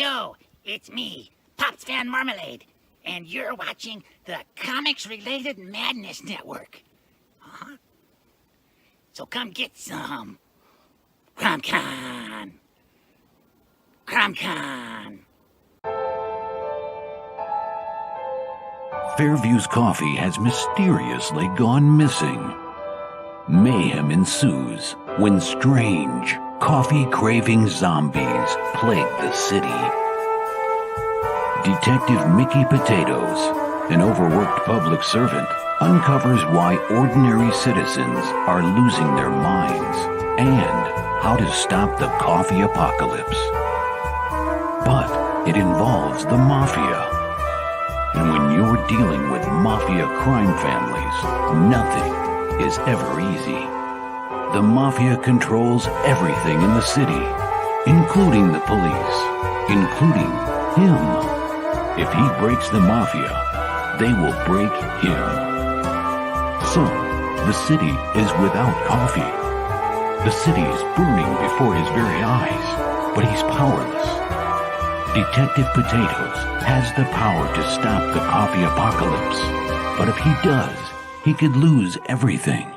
Yo, it's me, Pops Van Marmalade, and you're watching the Comics-Related Madness Network. Huh? So come get some. CromCon. CromCon. Fairview's coffee has mysteriously gone missing. Mayhem ensues when strange, coffee-craving zombies plague the city. Detective Mickey Potatoes, an overworked public servant, uncovers why ordinary citizens are losing their minds and how to stop the coffee apocalypse. But it involves the mafia. And when you're dealing with mafia crime families, nothing is ever easy. The mafia controls everything in the city, including the police, including him. If he breaks the mafia, they will break him. So, the city is without coffee. The city is burning before his very eyes, but he's powerless. Detective Potatoes has the power to stop the coffee apocalypse, but if he does, he could lose everything.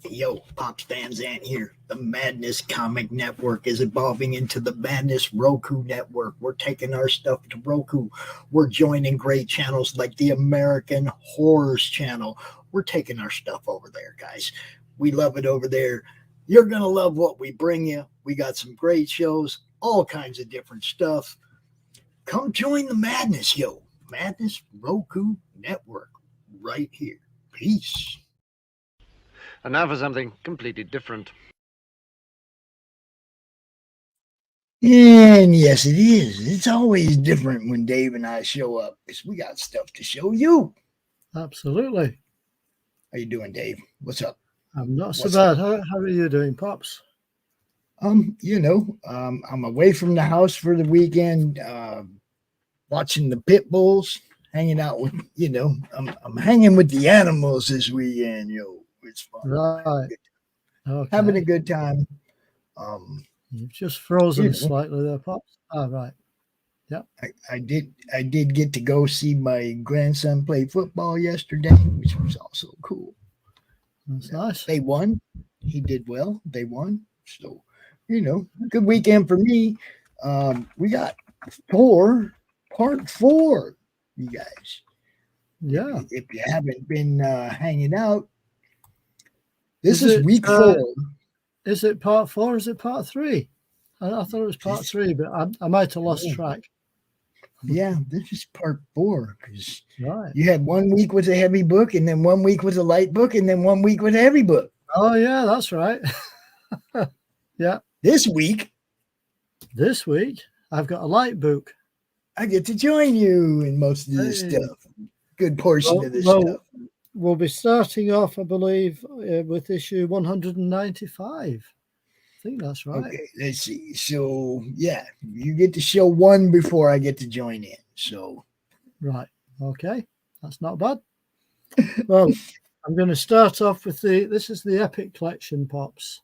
Yo, Pops Van Zant here. The Madness Comic Network is evolving into the Madness Roku Network. We're taking our stuff to Roku. We're joining great channels like the American Horrors channel. We're taking our stuff over there, guys. We love it over there. You're going to love what we bring you. We got some great shows, all kinds of different stuff. Come join the madness, yo. Madness Roku Network right here. Peace. And now for something completely different. And yes, it is. It's always different when Dave and I show up because we got stuff to show you. Absolutely. How you doing, Dave? What's up? I'm not so bad. How are you doing, Pops? I'm away from the house for the weekend, watching the pit bulls. hanging out with, I'm hanging with the animals this weekend, yo. It's fun. Right. Okay. Having a good time. You've just frozen slightly there, Pops. Ah, right. Yeah. I did get to go see my grandson play football yesterday, which was also cool. That's nice. They won. He did well. They won. So, good weekend for me. We got Thor Part 4, you guys. Yeah. If you haven't been hanging out, this is week 4. Is it Part 4 or is it Part 3? I thought it was Part 3, but I might have lost track. Yeah, this is Part 4 because right. You had 1 week with a heavy book, and then 1 week with a light book, and then 1 week with a heavy book. Oh, yeah, that's right. Yeah. This week, I've got a light book. I get to join you in most of this stuff. Good portion of this stuff. We'll be starting off, I believe, with issue 195. I think that's right. Okay, let's see. So, yeah, you get to show 1 before I get to join in. So, right. Okay, that's not bad. Well, I'm going to start off with this is the Epic Collection, Pops.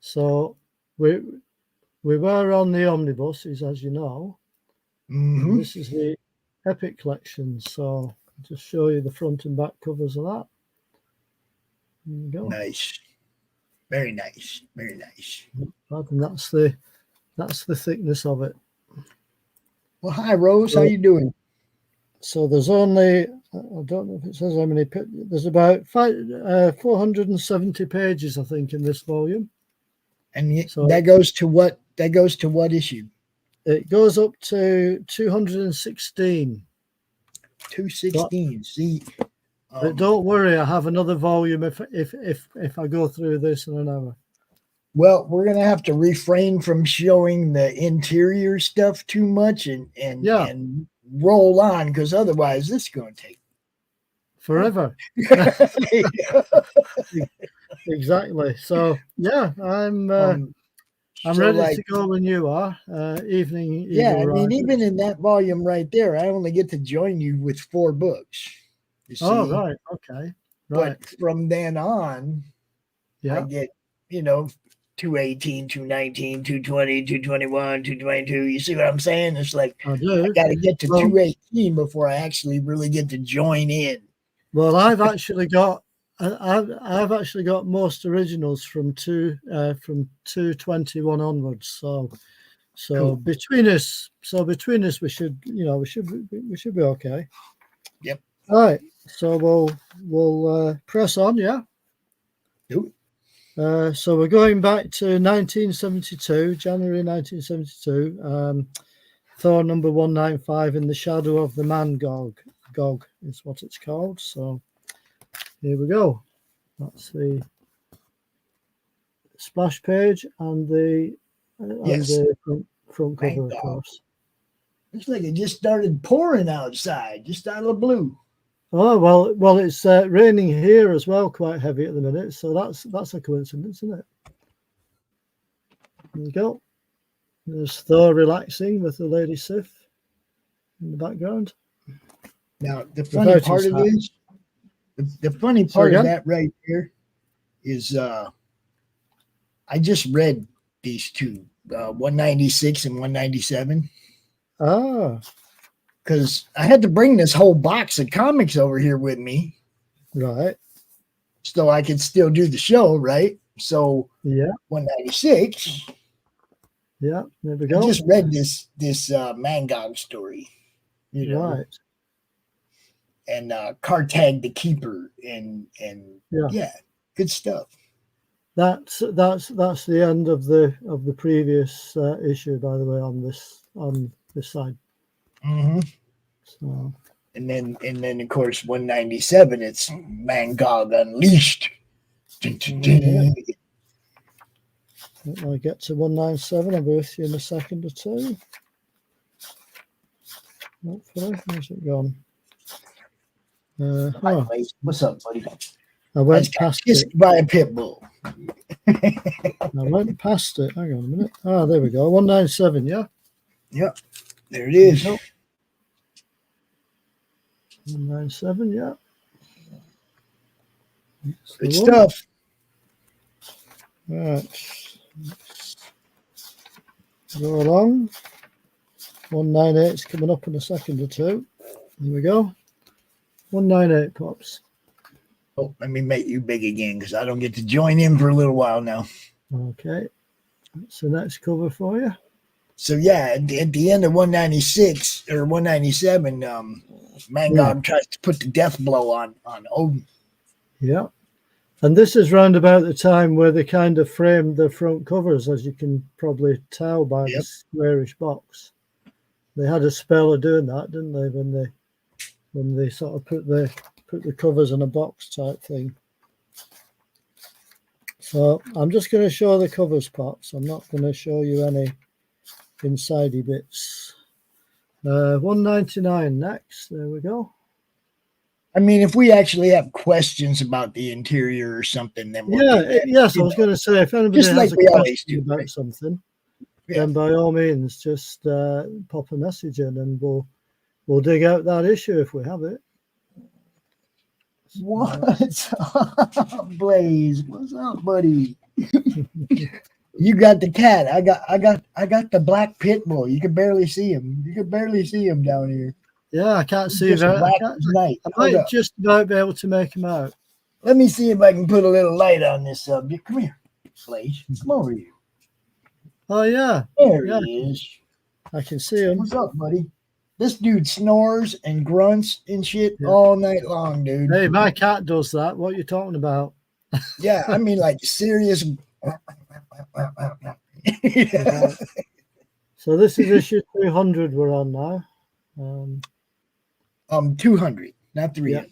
So, we were on the omnibuses, as you know. Mm-hmm. This is the Epic Collection. So, I'll just show you the front and back covers of that. There you go. Nice. Very nice. Very nice. And that's the thickness of it. Well, hi, Rose. How you doing? So there's only, I don't know if it says how many, there's about 470 pages, I think, in this volume. And so that goes to what? That goes to what issue? It goes up to 216. 216. See. But don't worry, I have another volume if I go through this in an hour. Well, we're gonna have to refrain from showing the interior stuff too much and roll on, because otherwise this is gonna take forever. Exactly. So yeah, I'm ready to go when you are. Evening. Yeah, I mean, even in that volume right there, I only get to join you with 4 books. Oh, right. Okay. Right. But from then on, I get, 218, 219, 220, 221, 222. You see what I'm saying? It's like I got to get to 218 before I actually really get to join in. Well, I've actually got most originals from 221 onwards. So cool. between us, we should be okay. Yep. All right. So we'll press on, yeah? Nope. So we're going back to 1972, January 1972. Thor number 195, In the Shadow of the Man Gog is what it's called. So here we go. That's the splash page and the front cover, of course. Looks like it just started pouring outside, just out of the blue. Oh, well, it's raining here as well, quite heavy at the minute. So that's a coincidence, isn't it? There you go. There's Thor relaxing with the Lady Sif in the background. Now, the funny part of this, the funny part of that right there is I just read these two, 196 and 197. Ah. Because I had to bring this whole box of comics over here with me. Right. So I could still do the show, right? So 196. Yeah, there we go. I just read this Mangog story. Right. And Cartag the Keeper and good stuff. That's the end of the previous issue, by the way, on this side. Mm-hmm. So, and then of course 197, it's Mangog Unleashed. When I get to 197, I'll be with you in a second or two. Hopefully, where's it gone? What's up, buddy? I went past it by a pit bull. I went past it. Hang on a minute. Ah, there we go. 197, yeah? Yep. There it is. 197, yeah. That's the Good one. stuff. Right. Go along. 198 is coming up in a second or two. Here we go. 198 pops. Oh, let me make you big again because I don't get to join in for a little while now. Okay. That's the next cover for you. So yeah, at the end of 196 or 197, Mangog tries to put the death blow on Odin. Yeah. And this is round about the time where they kind of framed the front covers, as you can probably tell by the squarish box. They had a spell of doing that, didn't they? When they sort of put the covers in a box type thing. So I'm just going to show the covers, Pops. I'm not going to show you any insidey bits. 199 next. There we go. I mean, if we actually have questions about the interior or something, then we'll do that. Yes, I was going to say, if anybody Just has like a we always question do, about right? something, Yeah. then by all means, just pop a message in and we'll dig out that issue if we have it. What's up, Blaze? What's up, buddy? You got the cat. I got the black pit bull. You can barely see him. You can barely see him down here. Yeah, I can't see Just very. black as night. I Hold might up. just about be able to make him out. Let me see if I can put a little light on this subject. Come here, Blaze. Come over here. Oh yeah, There Yeah. he is. I can see him. What's up, buddy? This dude snores and grunts and shit Yeah. all night long, dude. Hey, my cat does that. What are you talking about? Yeah, I mean, like serious. Yeah. So this is issue 200 we're on now. 200, not 300.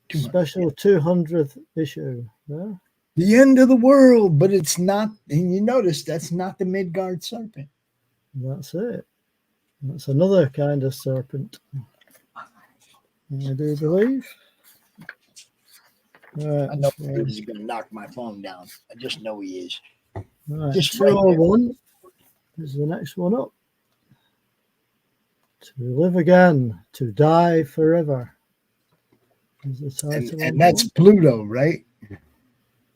200. Special 200th issue. Yeah. The end of the world, but it's not. And you notice that's not the Midgard serpent. That's it. That's another kind of serpent, I do believe. Right, I know he's going to knock my phone down. I just know he is. right. just right 201 is the next one up. To live again, to die forever. Is the title of And the that's Pluto, right?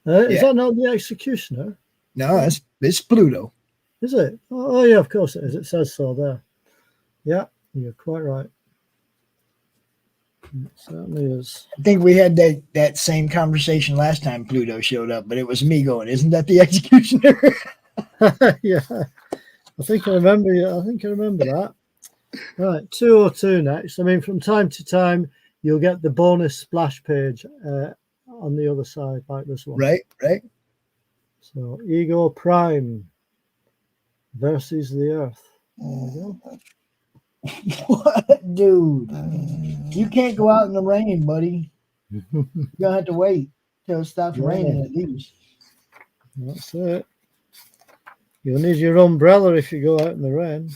one. Is yeah. that not the Executioner? No, it's Pluto. Is it? Oh, yeah, of course it is. It says so there. Yeah, you're quite right. It certainly is. I think we had that same conversation last time Pluto showed up, but it was me going, isn't that the Executioner? Yeah, I think I remember that. Right, 202 next. I mean, from time to time, you'll get the bonus splash page on the other side, like this one. Right. So, Ego Prime versus the Earth. There we go. What, dude? You can't go out in the rain, buddy. You're gonna have to wait till it stops raining at least. That's it. You'll need your umbrella if you go out in the rain.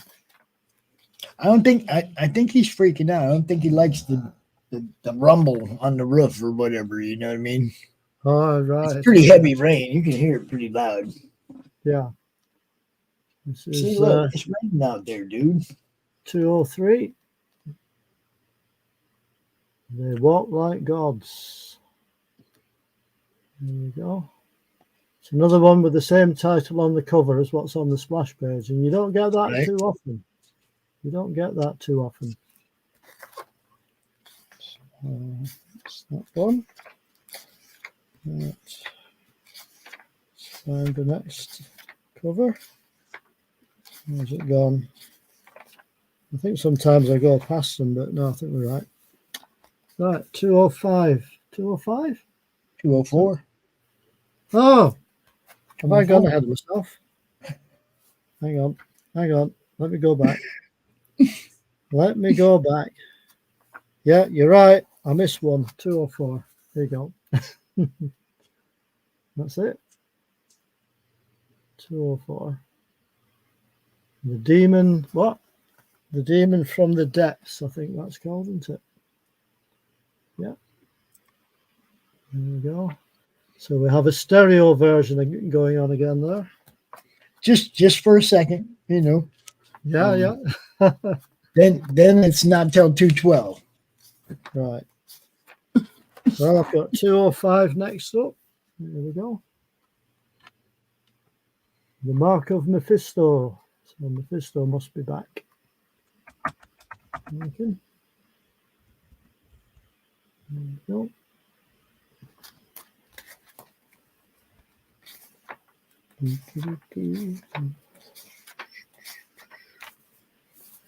I think he's freaking out. I don't think he likes the rumble on the roof or whatever, you know what I mean? Oh, right. It's pretty heavy rain. You can hear it pretty loud. Yeah. This is See, look, it's raining out there, dude. 203. They walk like gods. There we go. It's another one with the same title on the cover as what's on the splash page, and you don't get that too often. You don't get that too often. That's that one. Right. Find the next cover. Where's it gone? I think sometimes I go past them, but no, I think we're right. Right, 205. 205? 204. Oh, have I gone ahead of myself? Hang on. Let me go back. Let me go back. Yeah, you're right. I missed one. 204. There you go. That's it. 204. The demon, what? The demon from the depths, I think that's called, isn't it? Yeah. There we go. So we have a stereo version going on again there. Just for a second, you know. Yeah, yeah. Then it's not till 212. Right. Well, I've got 205 next up. There we go. The Mark of Mephisto. So Mephisto must be back. Okay. There we go.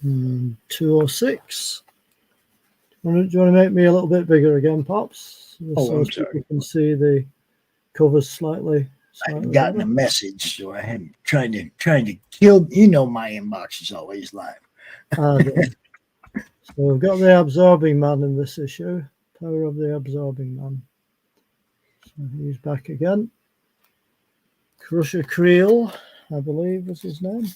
And 206. Do you want to make me a little bit bigger again, Pops? Oh, I'm so sorry. you can see the covers slightly. I've gotten a message, so I am trying to kill. You know, my inbox is always live. So we've got the Absorbing Man in this issue. Power of the Absorbing Man. So he's back again. Crusher Creel, I believe was his name.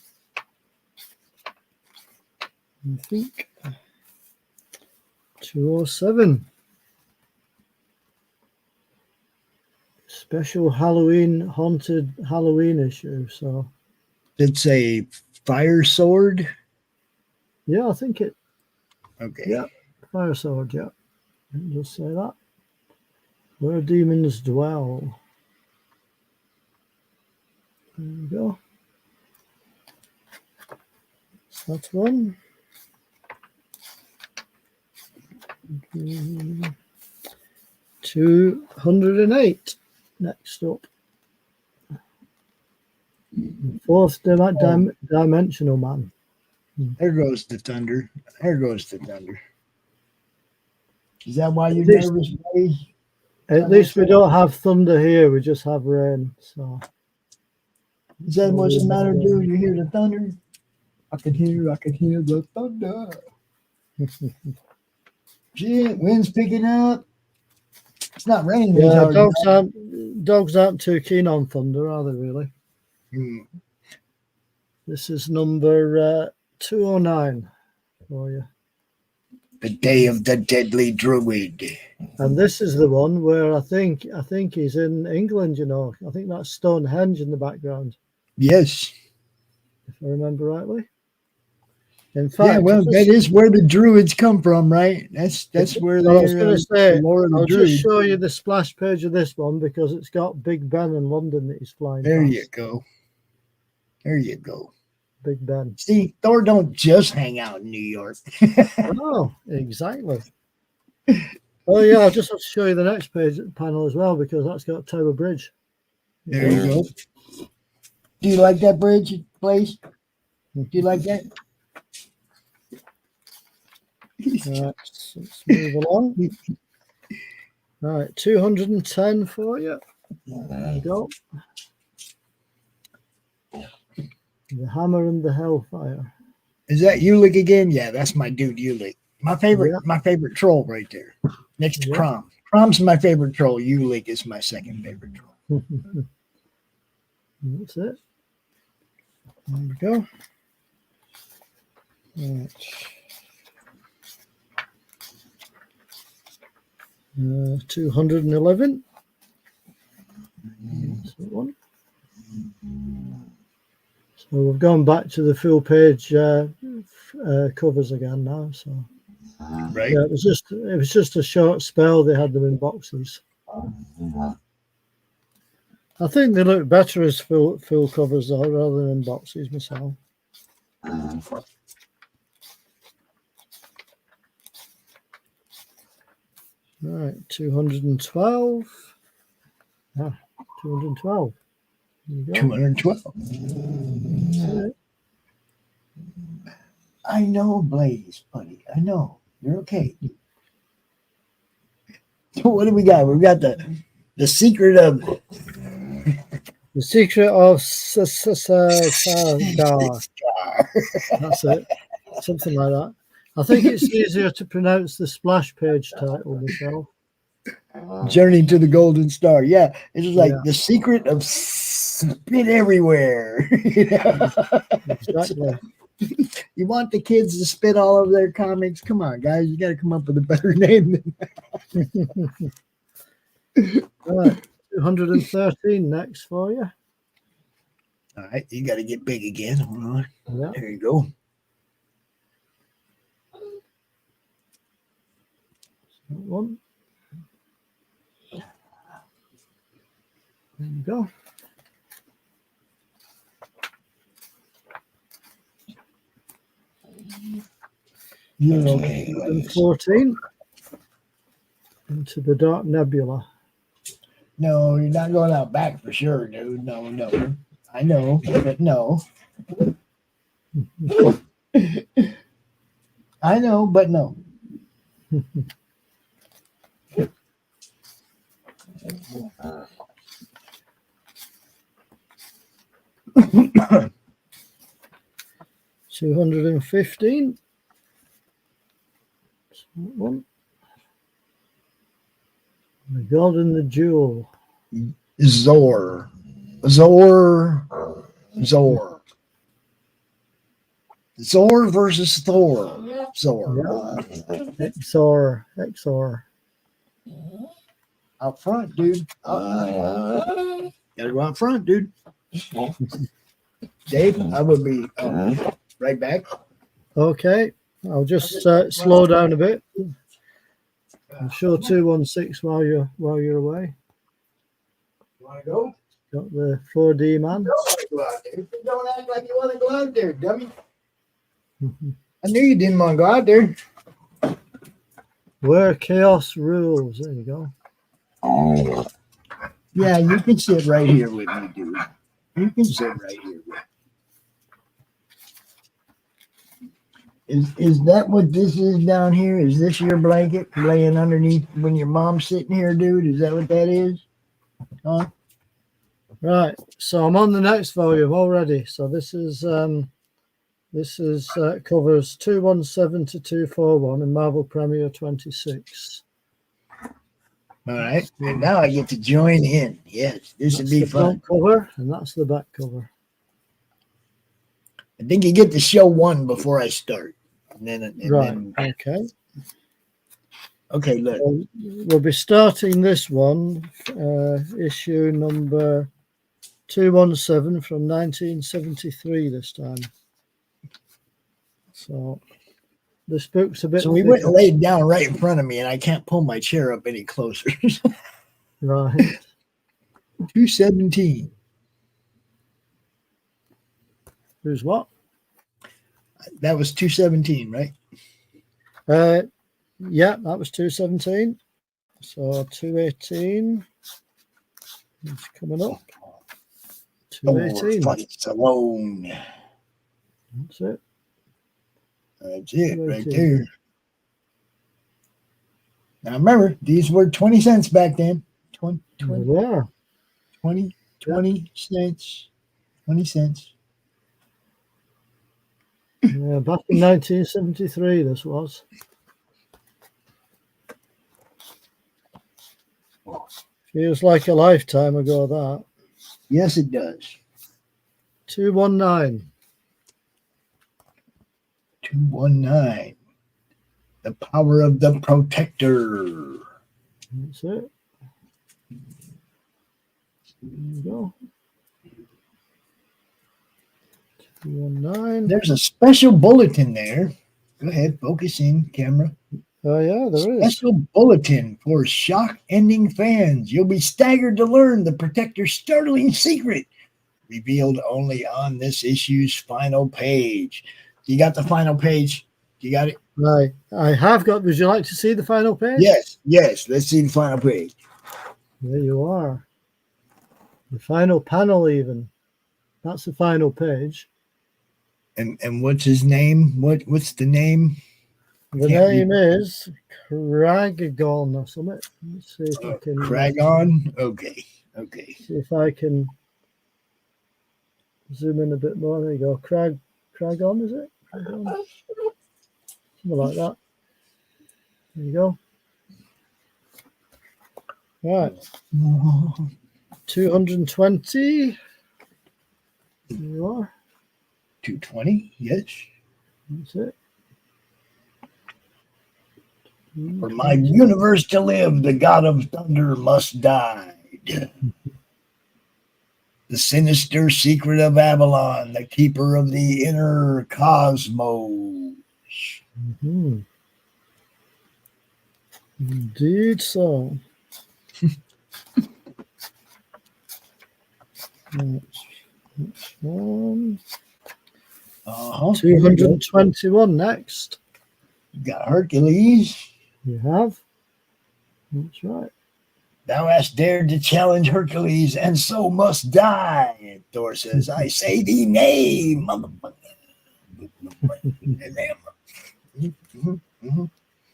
I think. 207. Special Halloween, haunted Halloween issue. So It's a fire sword. yeah, I think it. Okay. Yeah, fire sword. Yeah, just say that. Where demons dwell. There we go. So that's one. 208. Next up. Fourth dimensional man. There goes the thunder. There goes the thunder. Is that why you're nervous, buddy? At least we don't have thunder here. We just have rain. So Is that what's the matter, dude? You hear the thunder? I can hear the thunder. Shit, wind's picking up. It's not raining. Yeah, dogs aren't too keen on thunder, are they really? This is number 209 for you. The Day of the Deadly Druid. And this is the one where I think he's in England, you know. I think that's Stonehenge in the background. Yes. If I remember rightly. In fact, yeah, well, that is where the Druids come from, right? That's where I was going to say, I'll Druids. just show you the splash page of this one because it's got Big Ben in London that he's flying There past. you go. There you go. Big Ben. See, Thor don't just hang out in New York. Oh, exactly. Oh, yeah, I'll just have to show you the next page panel as well because that's got Tower Bridge. There you go. Do you like that bridge place? Do you like that? Right, let's move along. Right, 210 for you. There you go. The Hammer and the Hellfire. Is that Ulick again? Yeah, that's my dude Ulick. My favorite troll right there. Next to Crom. Crom's my favorite troll. Ulick is my second favorite troll. That's it. There we go. Right. 211. That's the one. So we've gone back to the full page covers again now. So Right. yeah, it was just a short spell. They had them in boxes. I think they look better as full covers though, rather than in boxes myself. Right, 212. Ah, 212. There you go. 212. I know, Blaze, buddy. I know. You're okay. So what do we got? We've got the secret of That's it. Something like that. I think it's easier to pronounce the splash page title myself. Journey to the Golden Star. Yeah, it's like the secret of spit everywhere. Exactly. You want the kids to spit all over their comics? Come on, guys. You got to come up with a better name than that. Right, 213 next for you. All right, you got to get big again. Hold on. Yeah. There you go. That one. There you go. Okay. 14 into the Dark Nebula. No, you're not going out back for sure, dude. No. I know, but no. I know, but no. 215. One. The God and the Jewel. Zor. Zor versus Thor. Zor. Exor. Out front, dude. Gotta go out front, dude. Dave, I will be right back. Okay. I'll just slow down a bit. I'll show 216 while you're away. You want to go? Got the 4D man. Don't act like you want to go out there, dummy. I knew you didn't want to go out there. Where chaos rules. There you go. Yeah, you can sit right here with me, dude. You can sit right here with me. Is that what this is down here? Is this your blanket laying underneath when your mom's sitting here, dude? Is that what that is? Huh? Right. So I'm on the next volume already. So this is covers 217 to 241 in Marvel Premier 26. All right. And now I get to join in. Yes, this would be the fun. front cover, and that's the back cover. I think you get to show one before I start. And then, Okay. Okay, look. We'll be starting this one, issue number 217 from 1973 this time. So this book's a bit. So we went and laid down right in front of me, and I can't pull my chair up any closer. Right. 217. Who's what? That was 217, right? Yeah, that was 217. So 218 is coming up. 218. Fights alone. That's it. That's it right there. Now remember, these were 20 cents back then. 20 cents. 20 cents. Yeah, back in 1973, this was. Feels like a lifetime ago, that. Yes, it does. 219. 219. The power of the protector. That's it. There you go. 219. There's a special bulletin there. Go ahead, focus in, camera. Oh, yeah, there is. Special bulletin for shock-ending fans. You'll be staggered to learn the Protector's startling secret, revealed only on this issue's final page. You got the final page? You got it? Right. I have got. Would you like to see the final page? Yes. Let's see the final page. There you are. The final panel, even. That's the final page. And what's his name? What's the name? The name is Craggon or something. Let's see if I can. Craggon? Okay. See if I can zoom in a bit more. There you go. Craggon, is it? Craggon. Something like that. There you go. Right. 220. There you are. 220, yes. That's it. For my universe to live, the god of thunder must die. The sinister secret of Avalon, the keeper of the inner cosmos. Mm-hmm. Indeed so. That's one. 221 next. You got Hercules. You have. That's right. Thou hast dared to challenge Hercules, and so must die. And Thor says, I say thee nay, motherfucker.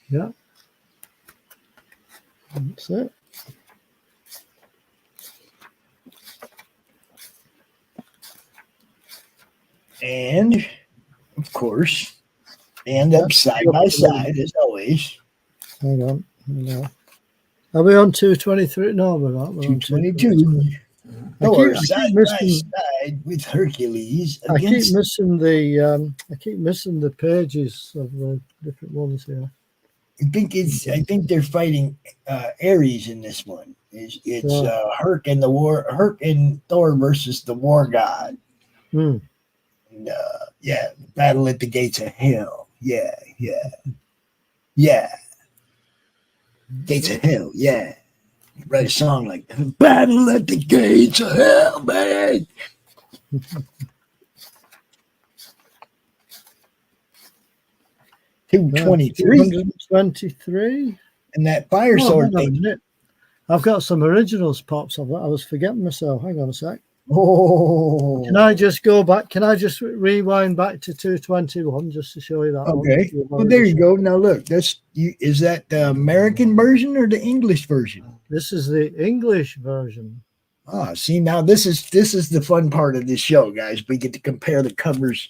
Yeah. That's it. And, of course, they end up side by side, as always. Hang on. Are we on 223? No, we're not. We're 222. Thor side by side with Hercules. I keep missing the pages of the different ones here. I think they're fighting Ares in this one. It's Herc and Thor versus the War God. And, battle at the gates of hell. Yeah. Gates of hell, yeah. Write a song like that. Battle at the gates of hell, man. 223. And that fire sword thing. I've got some originals, Pops. I was forgetting myself. Hang on a sec. Oh. Can I just go back? Can I just rewind back to 221 just to show you that? Okay. Well, there you go. Now look, is that the American version or the English version? This is the English version. Ah, see, now this is the fun part of this show, guys. We get to compare the covers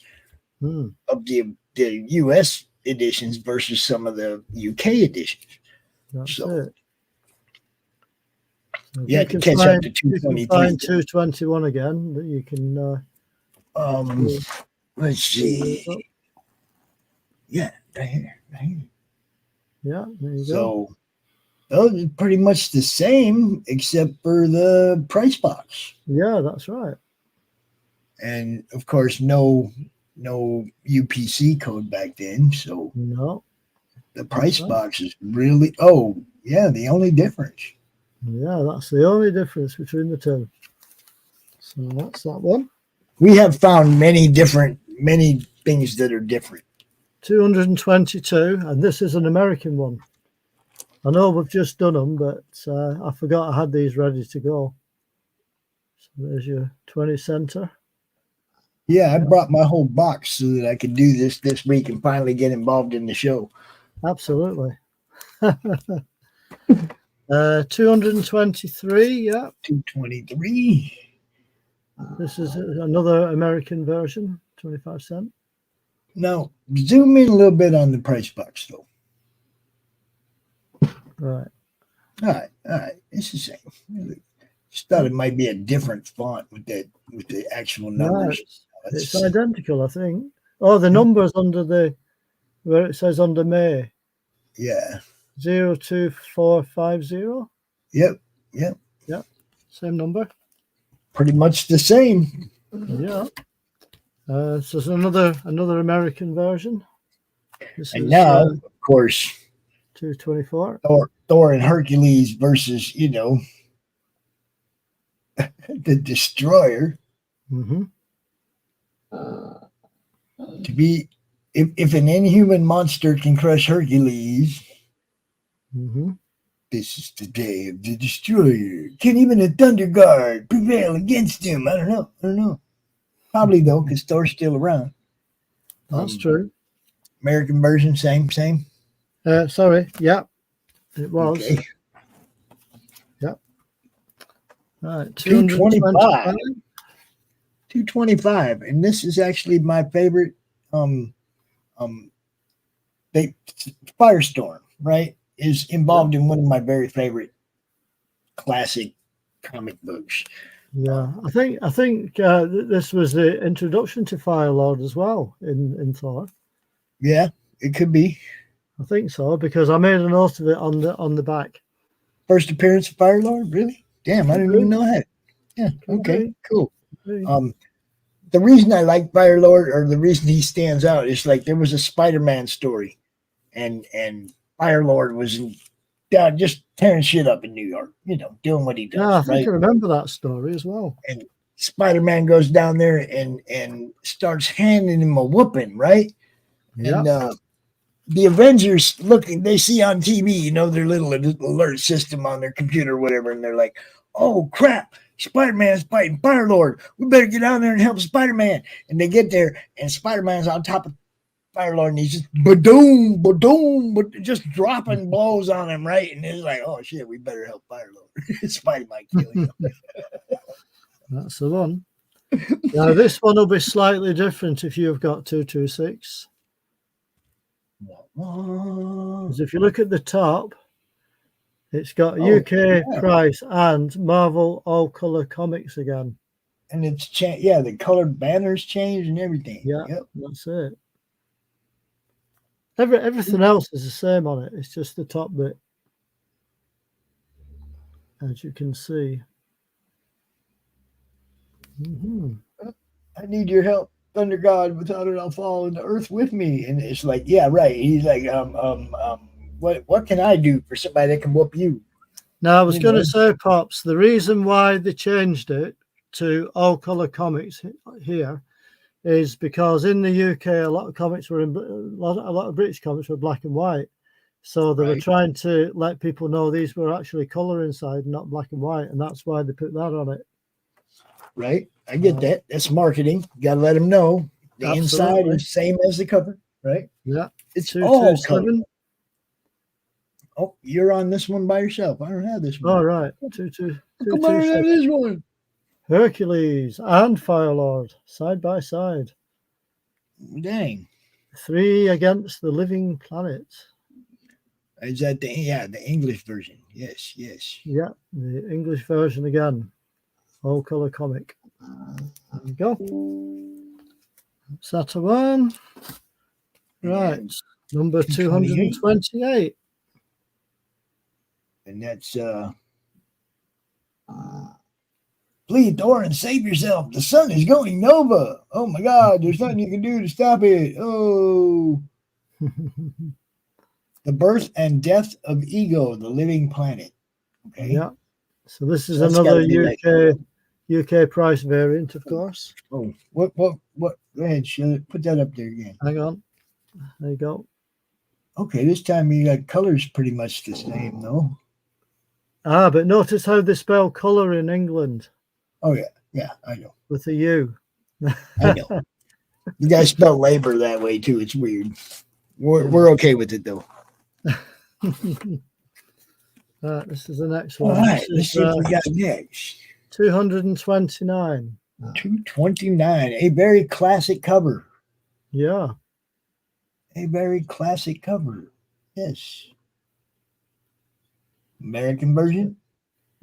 of the US editions versus some of the UK editions. That's it. So yeah, to catch up to 223. Find 221 again. That you can. Let's see. Yeah, right here. Yeah, there you go. So those are pretty much the same, except for the price box. Yeah, that's right. And of course, no UPC code back then. So no, the price box is really the only difference. Yeah, that's the only difference between the two. So that's that one. We have found many things that are different. 222, and this is an American one. I know we've just done them, but I forgot I had these ready to go. So there's your 20 center. Yeah, I brought my whole box so that I could do this week and finally get involved in the show. Absolutely. 223, yeah. 223. This is another American version, 25 cents. Now, zoom in a little bit on the price box, though. Right. All right. It's the same. Just thought it might be a different font with the actual numbers. No, it's identical, I think. Oh, the numbers under where it says under May. Yeah. 02450. Yep. Same number. Pretty much the same. Yeah. So there's another American version. And now, of course, 224. Thor and Hercules versus, the Destroyer. Mm-hmm. To be, if an inhuman monster can crush Hercules, this is the day of the Destroyer. Can even a Thunder Guard prevail against him? I don't know. Probably though, because Thor's still around. That's true. American version, same. Sorry, yeah, it was. Okay. Yep. All right, 225. 225, and this is actually my favorite. Firestorm, right, is involved in one of my very favorite classic comic books. Yeah, I think this was the introduction to Firelord as well in Thor. Yeah, it could be. I think so because I made a note of it on the back. First appearance of Firelord, really? Damn, I didn't even know that. Yeah. Okay. Cool. The reason I like Firelord, or the reason he stands out, is like there was a Spider-Man story, and Firelord was down, just tearing shit up in New York, you know, doing what he does. Yeah, I think right? I remember that story as well. And Spider-Man goes down there and starts handing him a whooping, right? Yeah. And the Avengers looking, they see on TV, you know, their little alert system on their computer or whatever, and they're like, oh crap, Spider-Man's fighting Firelord. We better get down there and help Spider-Man. And they get there, and Spider-Man's on top of Firelord, and he's just ba-doom, ba-doom, just dropping blows on him, right? And it's like, oh shit, we better help Firelord. Spidey might kill him. That's the one. Now, this one will be slightly different if you've got 226. Because if you look at the top, it's got UK price and Marvel all color comics again. And it's the colored banners changed and everything. Yeah, yep. That's it. Everything else is the same on it. It's just the top bit, as you can see. I need your help, Thunder God. Without it, I'll fall in the earth with me. And it's like, yeah, right. He's like, what can I do for somebody that can whoop you? Now, I was going to say, Pops, the reason why they changed it to all color comics here is because in the UK, a lot of comics were a lot of British comics were black and white. So they were trying to let people know these were actually color inside, not black and white. And that's why they put that on it. Right. I get that. That's marketing. You got to let them know the inside is same as the cover. Right. Yeah. It's all color. Oh, you're on this one by yourself. I don't have this one. All right. Come on, have this one. Hercules and Firelord side by side. Dang. 3 against the living planet. Is that the English version? Yes. Yeah, the English version again. All color comic. There you go. That's that one. Right. Number 228. And that's please, Thor, and save yourself. The sun is going nova. Oh my God, there's nothing you can do to stop it. Oh. The birth and death of Ego, the living planet. Okay. Yeah. So this is another UK price variant, of course. Oh, what? Go ahead, put that up there again. Hang on. There you go. Okay, this time you got colors pretty much the same, though. But notice how they spell color in England. Oh yeah, I know. With a U. I know. You guys spell labor that way too. It's weird. We're okay with it though. This is the next one. All right, let's see what we got next. 229. 229. A very classic cover. Yeah. A very classic cover. Yes. American version.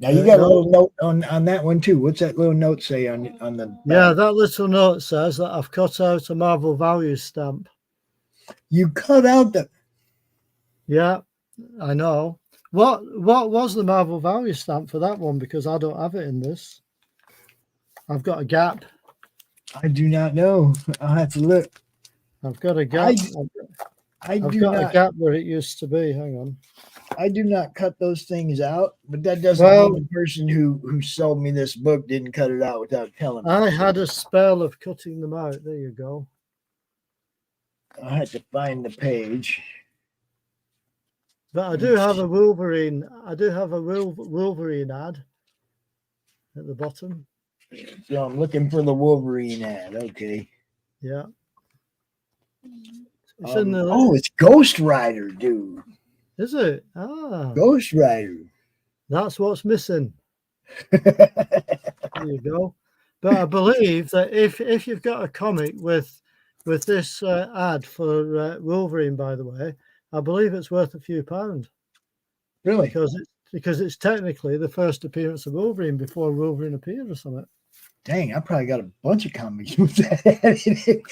Now you got a little note on that one too. What's that little note say on the back? Yeah, that little note says that I've cut out a Marvel Values stamp. You cut out the. Yeah, I know. What was the Marvel Values stamp for that one? Because I don't have it in this. I've got a gap. I do not know. I'll have to look. I've got a gap. I've got a gap where it used to be. Hang on. I do not cut those things out, but that doesn't mean the person who sold me this book didn't cut it out without telling me. I had a spell of cutting them out. There you go. I had to find the page. But I do have a Wolverine. I do have a Wolverine ad at the bottom. So I'm looking for the Wolverine ad. Okay. Yeah. It's in the it's Ghost Rider, dude. Is it? Ah. Ghost Rider. That's what's missing. There you go. But I believe that if you've got a comic with this ad for Wolverine, by the way, I believe it's worth a few pounds. Really? Because it's technically the first appearance of Wolverine before Wolverine appeared or something. Dang, I probably got a bunch of comics with that ad in it.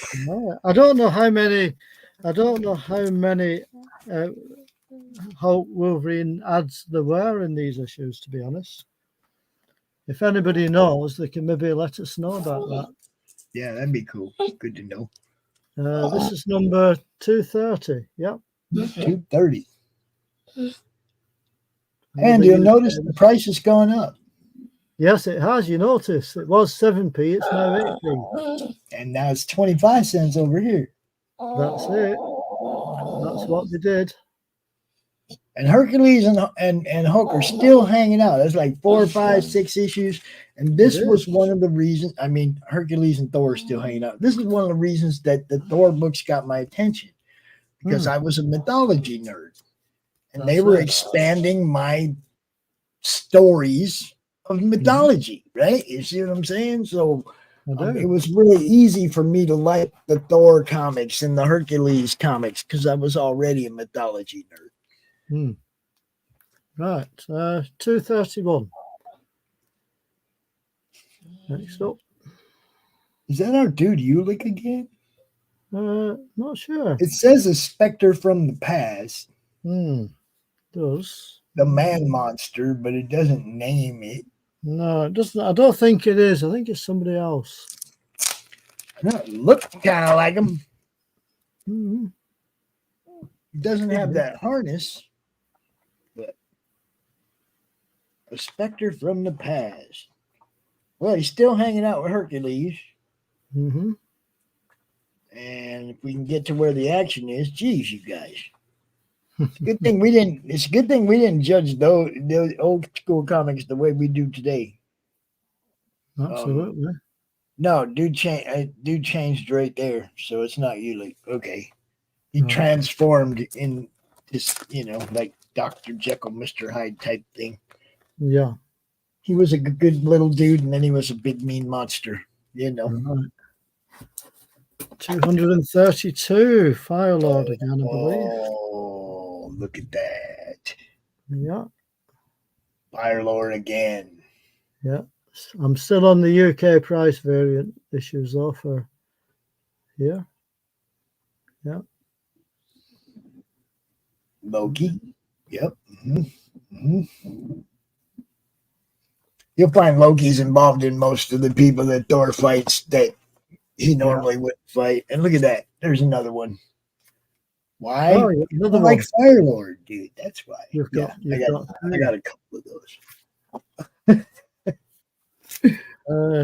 I don't know how many Hulk Wolverine ads there were in these issues, to be honest. If anybody knows, they can maybe let us know about that. Yeah, that'd be cool. Good to know. This is number 230. Yep. 230. And you'll notice the price has gone up. Yes, it has. You notice it was 7p. It's now 8p. And now it's 25 cents over here. That's it. That's what they did. And Hercules and Hulk are still hanging out. There's like 4, 5, 6 issues. And this was one of the reasons. I mean, Hercules and Thor are still hanging out. This is one of the reasons that the Thor books got my attention. Because I was a mythology nerd. And they were expanding my stories of mythology, right? You see what I'm saying? So it was really easy for me to like the Thor comics and the Hercules comics because I was already a mythology nerd. Right, 231. Next up. Is that our dude Ulick again? Not sure. It says a specter from the past. Does. The man monster, but it doesn't name it. No, it doesn't. I don't think it is. I think it's somebody else. No, it looks kind of like him. It doesn't have that harness, but a specter from the past. Well, he's still hanging out with Hercules. And if we can get to where the action is, geez, you guys. It's a good thing we didn't. It's a good thing we didn't judge those old school comics the way we do today. Absolutely. No, dude changed right there, so it's not Ulick. Okay, he transformed in this, like Dr. Jekyll, Mr. Hyde type thing. Yeah, he was a good little dude, and then he was a big mean monster. Right. 232 Fire Lord again, I believe. Oh, look at that! Yeah, Fire Lord again. Yeah, I'm still on the UK price variant issues though for here. Yeah. Loki. Yep. You'll find Loki's involved in most of the people that Thor fights that he normally wouldn't fight. And look at that. There's another one. Why? Oh, another like one. Fire Lord, dude. That's why. I got a couple of those.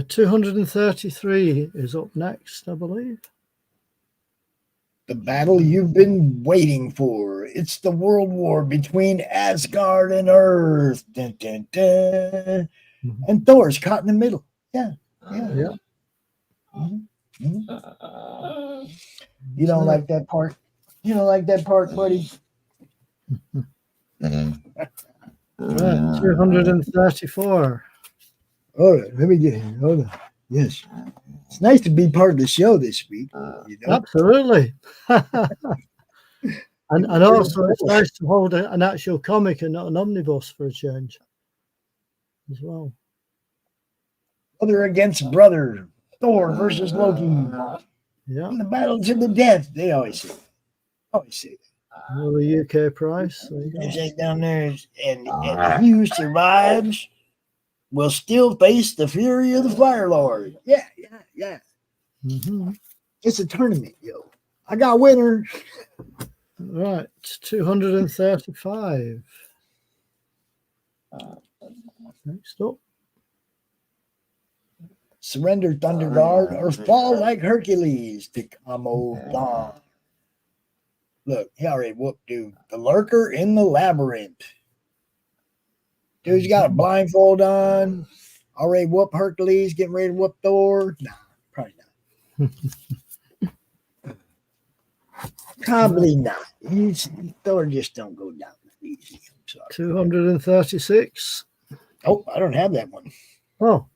233 is up next, I believe. The battle you've been waiting for. It's the world war between Asgard and Earth. Dun, dun, dun. And Thor's caught in the middle. Yeah. You don't like that part? You don't like that part, buddy? Right, 234. All right, let me get here. Hold on. Yes. It's nice to be part of the show this week. Absolutely. and also it's nice to hold an actual comic and not an omnibus for a change as well. Brother against brother. Thor versus Loki. Yeah. In the battle to the death. They always say that. Another UK price. They say down there, and he who survives will still face the fury of the Fire Lord. Yeah. It's a tournament, yo. I got winners. Right, 235. Next up. Surrender, Thunder Guard, or fall like Hercules to Camo Dawn. Look, he already whooped dude. The lurker in the labyrinth. Dude's got a blindfold on. Already whooped Hercules, getting ready to whoop Thor. Nah, probably not. Probably not. Thor just don't go down easy. I'm sorry. 236. Oh, I don't have that one. Oh,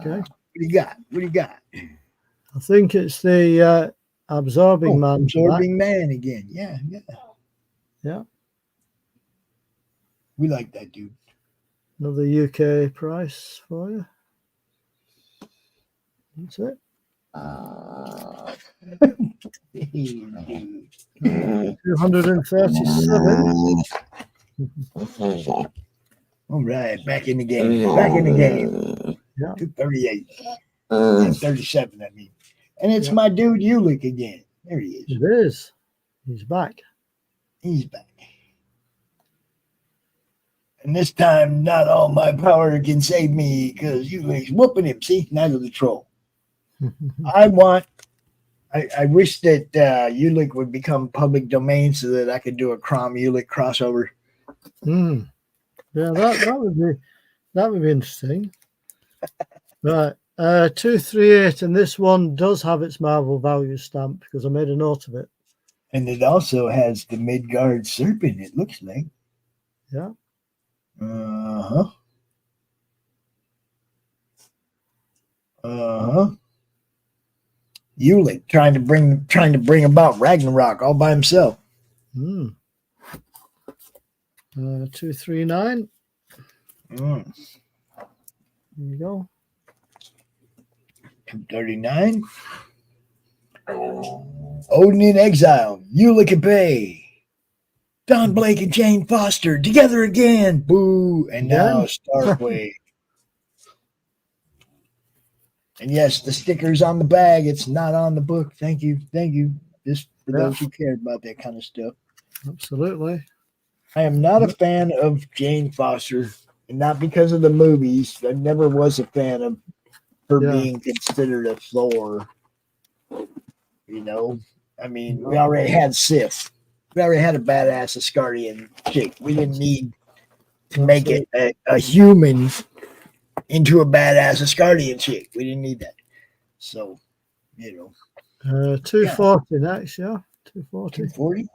okay. What do you got? I think it's the Absorbing Man. Absorbing Man again. Yeah. We like that dude. Another UK price for you. That's it. 237. All right, back in the game. Yeah. 238. 37, I mean. And it's my dude Ulick again. There he is. It is. He's back. And this time, not all my power can save me because Ulick's whooping him. See, now to the troll. I wish that Ulick would become public domain so that I could do a Crom Ulick crossover. Yeah, that would be interesting. Right, 238, and this one does have its Marvel value stamp because I made a note of it. And it also has the Midgard serpent, it looks like. Yeah. Uh-huh. Ulick trying to bring about Ragnarok all by himself. 239. There you go. 239. Odin in Exile. Ulick and Bay. Don Blake and Jane Foster together again. Boo. And now Starquake. And yes, the sticker's on the bag. It's not on the book. Thank you. Just for those who cared about that kind of stuff. Absolutely. I am not a fan of Jane Foster, and not because of the movies. I never was a fan of her being considered a Thor. You know, I mean, we already had Sif. We already had a badass Asgardian chick. We didn't need to make it a human into a badass Asgardian chick. We didn't need that. So, you know. 240 next, yeah. 240. 240?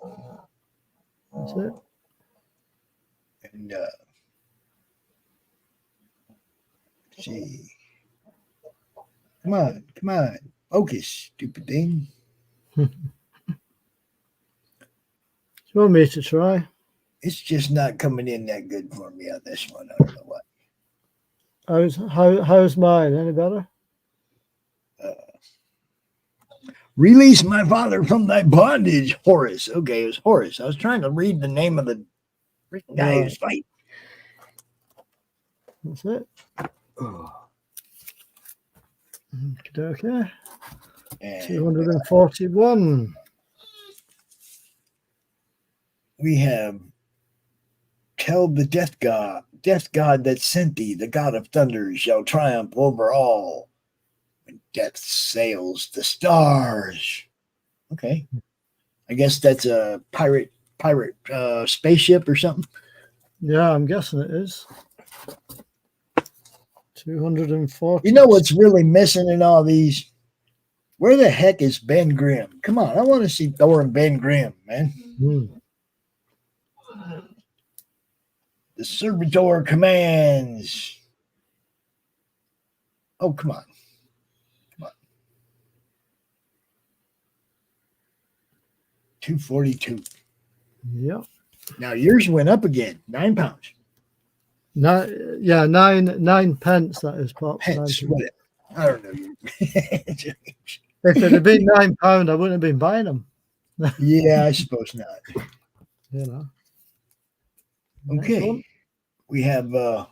That's it. And, let's see. Come on. Focus, stupid thing. You want me to try? It's just not coming in that good for me on this one. I don't know what. How's mine? Any better? Release my father from thy bondage, Horus. Okay, it was Horus. I was trying to read the name of the guy who's fighting. That's it. Okay. 241. We have tell the death god that sent thee, the god of thunder, shall triumph over all when death sails the stars. Okay. I guess that's a pirate spaceship or something. Yeah, I'm guessing it is. 240. You know what's really missing in all these? Where the heck is Ben Grimm? Come on, I want to see Thor and Ben Grimm, man. The servitor commands. Oh, come on. 242. Yep. Now yours went up again. 9 pounds. 9 pence. That is Pop. Pence, whatever. I don't know. If it had been £9, I wouldn't have been buying them. Yeah, I suppose not. You know. Okay. We have the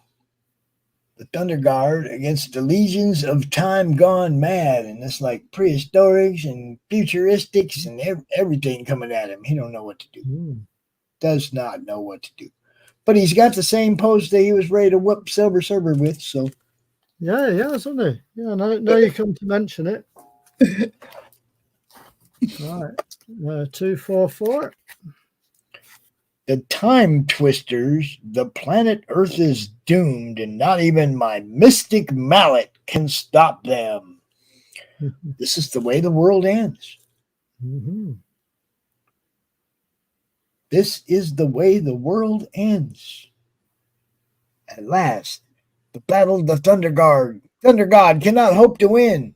Thunder Guard against the legions of time gone mad, and it's like prehistorics and futuristics and everything coming at him. He don't know what to do. Does not know what to do. But he's got the same pose that he was ready to whoop Silver Surfer with, so. Yeah, isn't he? Yeah, now you come to mention it. Right. 244. The Time Twisters, the planet Earth is doomed, and not even my mystic mallet can stop them. This is the way the world ends. This is the way the world ends. At last, the battle of the Thunder God cannot hope to win.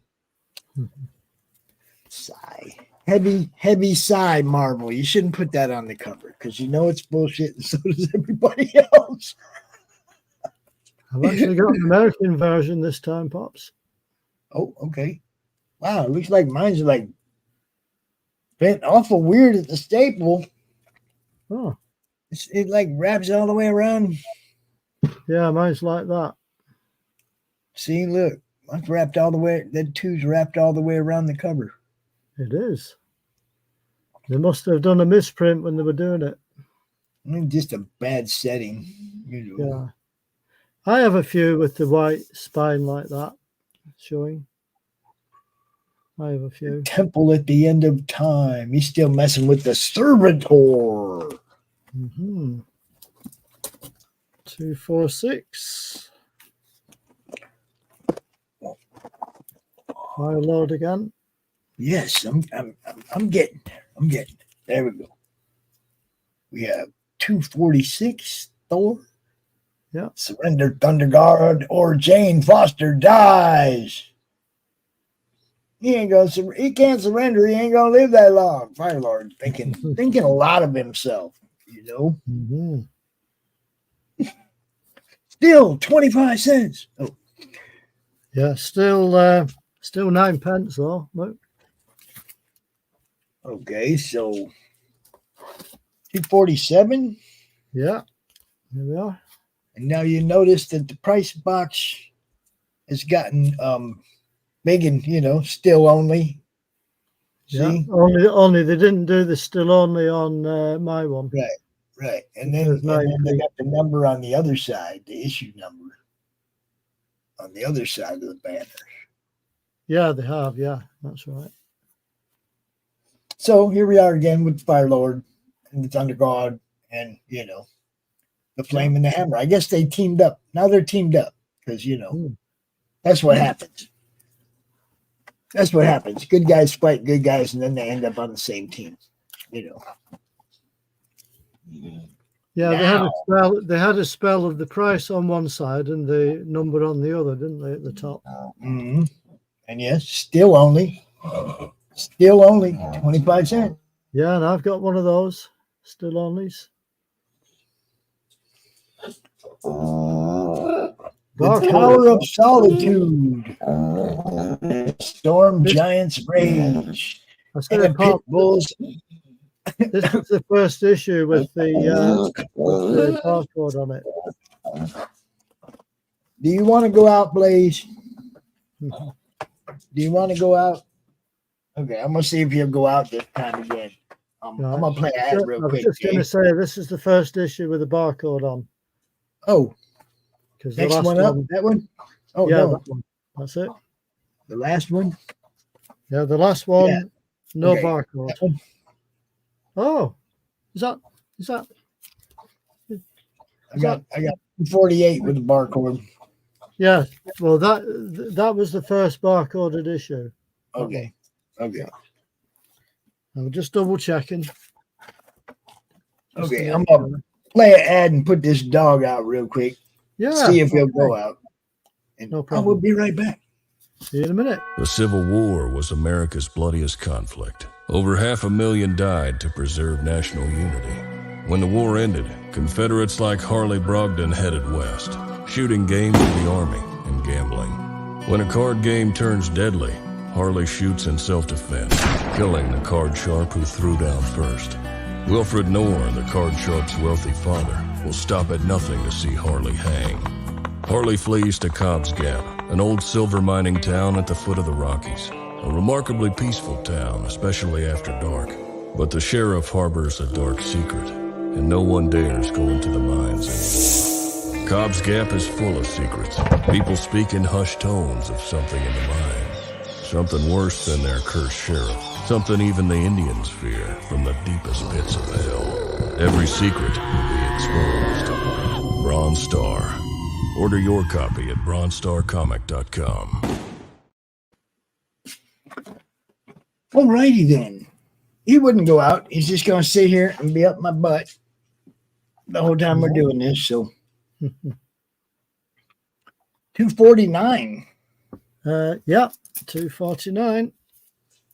Sigh. Heavy sigh, Marvel. You shouldn't put that on the cover because you know it's bullshit, and so does everybody else. I've actually got an American version this time, Pops. Oh, okay. Wow, it looks like mine's like bent awful weird at the staple. Oh. It like wraps all the way around. Yeah, mine's like that. See, look. Mine's wrapped all the way. That two's wrapped all the way around the cover. It is. They must have done a misprint when they were doing it. Just a bad setting. You know. Yeah. I have a few with the white spine like that showing. I have a few. Temple at the end of time. He's still messing with the Servitor. 246. Fire Lord again. Yes, I'm getting there. I'm getting there. There we go. We have 246 Thor. Yeah. Surrender Thunder Guard or Jane Foster dies. He can't surrender. He ain't gonna live that long. Fire Lord thinking a lot of himself, you know. Still 25 cents. Oh. Yeah, still 9 pence though. Look. Okay, so 247. Yeah, here we are. And now you notice that the price box has gotten big and, you know, still only. See? Yeah, only they didn't do the still only on my one. Right. And then they got the number on the other side, the issue number on the other side of the banner. Yeah, they have. Yeah, that's right. So here we are again with Fire Lord and the Thunder God and, you know, the Flame and the Hammer. I guess they teamed up. Now they're teamed up because, you know, that's what happens. That's what happens. Good guys fight good guys, and then they end up on the same team, you know. Yeah, they had a spell of the price on one side and the number on the other, didn't they, at the top? And yes, still only 25 cents. Yeah, and I've got one of those still onlys. The Tower of Solitude. Storm Giants Rage. I said, Pit Bulls. This is the first issue with the barcode on it. Do you want to go out, Blaze? Do you want to go out? Okay, I'm going to see if you'll go out this time again. I'm going to play an ad real quick. I was just going to say, this is the first issue with the barcode on. Oh. Because next one up? That one? Oh, yeah, no. that one. That's it. The last one? Yeah, the last one. Yeah. No Okay. barcode. Oh, is that? I got 48 with the barcode. Yeah. Well, that was the first barcoded issue. Okay. I'm just double checking. Okay, I'm gonna play an ad and put this dog out real quick. Yeah. See if he'll go out. And No I problem. will be right back. See you in a minute. The Civil War was America's bloodiest conflict. Over 500,000 died to preserve national unity. When the war ended, Confederates like Harley Brogdon headed west, shooting game for the Army and gambling. When a card game turns deadly, Harley shoots in self-defense, killing the card sharp who threw down first. Wilfred Knorr, the card sharp's wealthy father, will stop at nothing to see Harley hang. Harley flees to Cobb's Gap, an old silver mining town at the foot of the Rockies. A remarkably peaceful town, especially after dark. But the sheriff harbors a dark secret, and no one dares go into the mines anymore. Cobb's Gap is full of secrets. People speak in hushed tones of something in the mines. Something worse than their cursed sheriff. Something even the Indians fear from the deepest pits of hell. Every secret will be exposed. Bronze Star. Order your copy at bronzestarcomic.com. Alrighty then. He wouldn't go out. He's just going to sit here and be up my butt the whole time we're doing this. So 249. Yeah, 249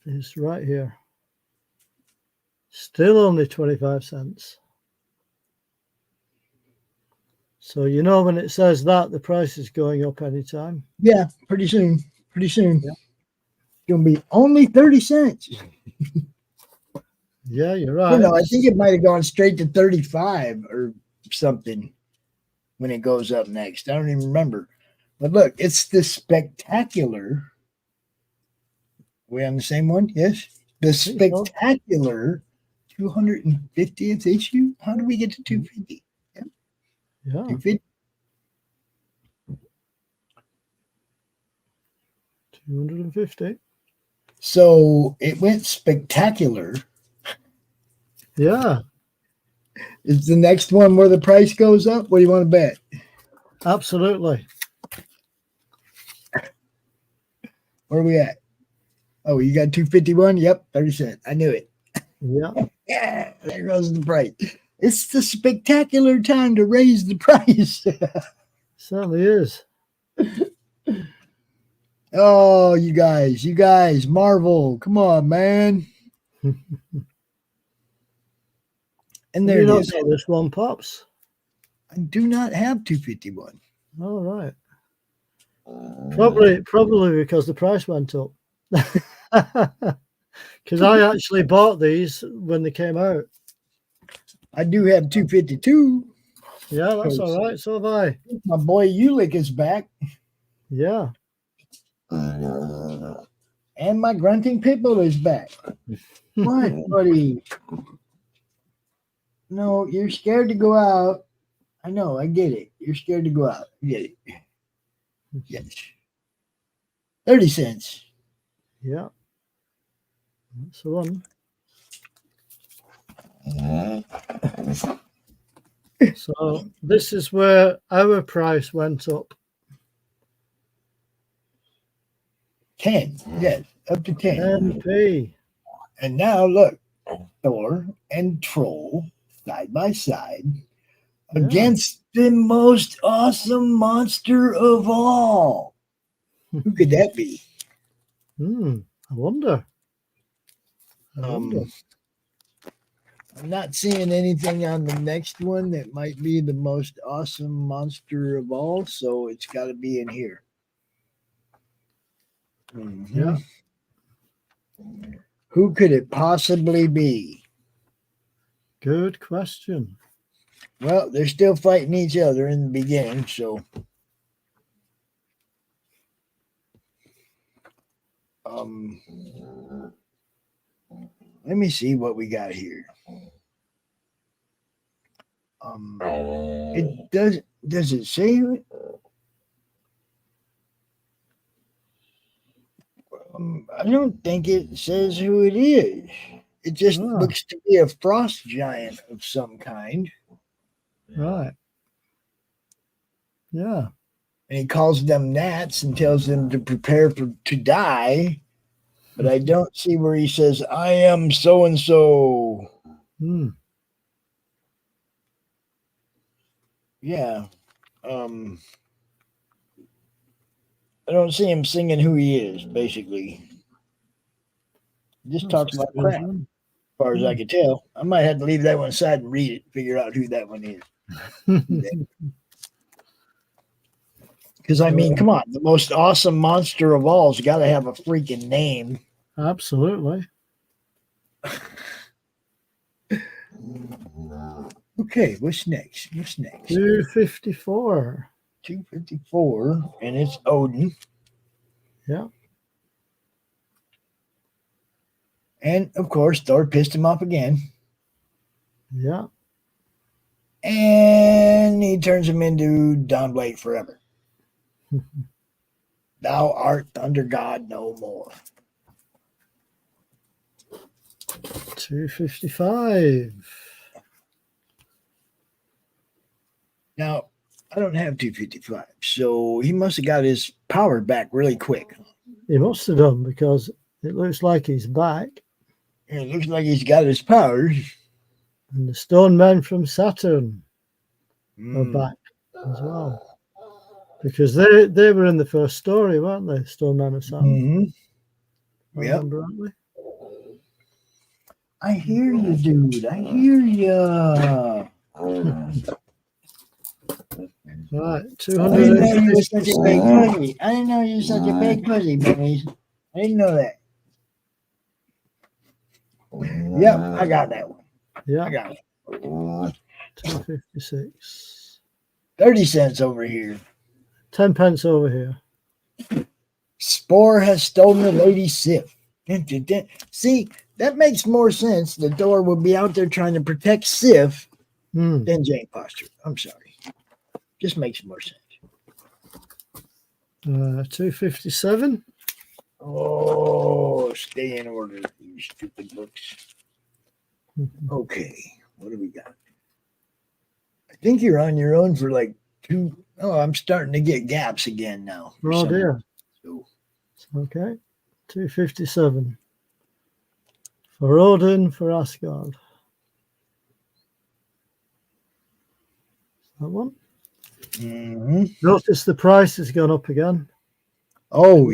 is right here. Still only 25 cents. So you know when it says that, the price is going up anytime. Yeah, pretty soon. Yeah. It's going to be only 30 cents. Yeah, you're right. You know, I think it might have gone straight to 35 or something when it goes up next. I don't even remember. But look, it's the spectacular. Are we on the same one? Yes. The spectacular 250th issue? How do we get to 250? Yeah. 250. 250. So it went spectacular. Yeah. Is the next one where the price goes up? What do you want to bet? Absolutely. Where are we at? Oh, you got 251? Yep, 30 cents. I knew it. Yeah. Yeah, there goes the price. It's the spectacular time to raise the price. Certainly is. Oh, you guys, Marvel. Come on, man. And there it is. This one pops. I do not have 251. All right. Probably because the price went up. Because I actually bought these when they came out. I do have 252. Yeah, that's all right. So have I. My boy Ulick is back. Yeah. And my grunting pitbull is back. What, buddy? No, you're scared to go out. I know, I get it. You're scared to go out. I get it. Yes. 30 cents. Yeah. That's the one. So this is where our price went up. 10. Yes, up to 10. 10p. And now look, Thor and Troll side by side against the most awesome monster of all. Who could that be? I wonder. I'm not seeing anything on the next one that might be the most awesome monster of all, so it's got to be in here. Yeah. Who could it possibly be? Good question. Well, they're still fighting each other in the beginning, so let me see what we got here. It does it say it? I don't think it says who it is. It just looks to be a frost giant of some kind. Right. Yeah. And he calls them gnats and tells them to prepare to die. But I don't see where he says, I am so-and-so. Yeah. I don't see him singing who he is, basically. He just talks about crap, as far as I can tell. I might have to leave that one aside and read it, figure out who that one is. Because, I mean, come on. The most awesome monster of all has got to have a freaking name. Absolutely. Okay, what's next? 254. 254, and it's Odin. Yeah. And, of course, Thor pissed him off again. Yeah. And he turns him into Don Blake forever. Thou art thunder god no more. 255. Now, I don't have 255, so he must have got his power back really quick. He must have done, because it looks like he's back. And it looks like he's got his powers. And the stone men from Saturn are back as well. Because they were in the first story, weren't they? Stone men of Saturn. Yep. Rightly. I hear you, dude. I hear you. Right, I didn't know you were such a big pussy. I didn't know you were such a big pussy, bunnies. I didn't know that. Yep, I got that one. Yeah. I got it. 256. 30 cents over here. 10 pence over here. Spore has stolen the Lady Sif. See, that makes more sense. The Thor would be out there trying to protect Sif than Jane Foster. I'm sorry. Just makes more sense. 257. Oh, stay in order, you stupid books. Okay, what do we got? I think you're on your own for like 2. Oh, I'm starting to get gaps again now. Oh, dear. So. Okay. 257. For Odin, for Asgard. That one. Notice the price has gone up again. Oh,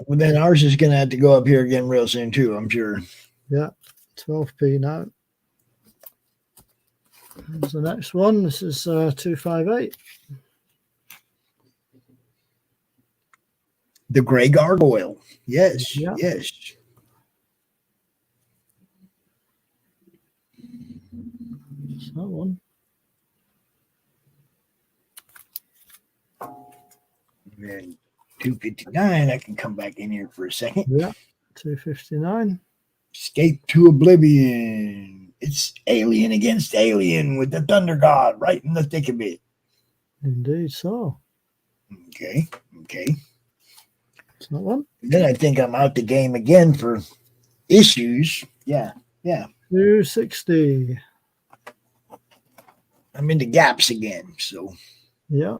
then ours is going to have to go up here again real soon too, I'm sure. Yeah, 12p now. Here's the next one. This is 258. The Gray Gargoyle. Yes, yeah. Yes. That's that one. And 259, I can come back in here for a second. Yeah, 259. Escape to Oblivion. It's Alien against Alien with the Thunder God right in the thick of it. Indeed so. Okay. That's that one. Then I think I'm out the game again for issues. Yeah. 260. I'm into gaps again, so. Yeah.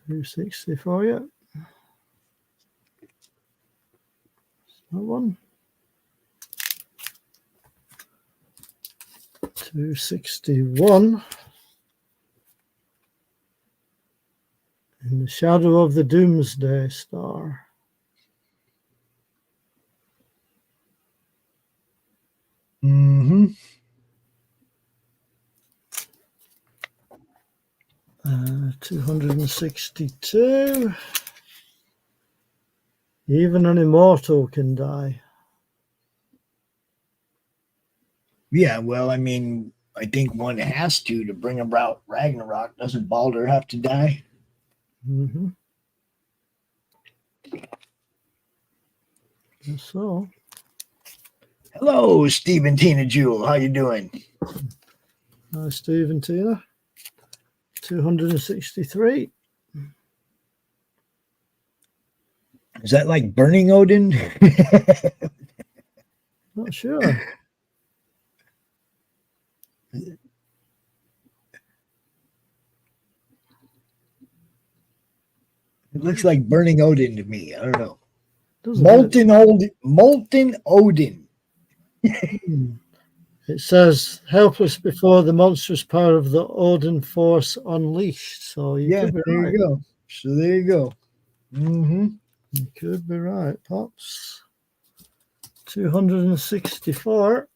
260 for you. That one. 261. In the Shadow of the Doomsday Star. Mm-hmm. 262. Even an immortal can die. Yeah, well, I mean, I think one has to bring about Ragnarok. Doesn't Balder have to die? Mm-hmm. Guess so. Hello, Steve and Tina Jewel. How you doing? Hi, Steve and Tina. 263. Is that like Burning Odin? Not sure. It looks like Burning Odin to me. I don't know. Molten Odin. It says helpless before the monstrous power of the Odin force unleashed. So you could be right. You go. So there you go. Mm-hmm. You could be right, Pops. 264.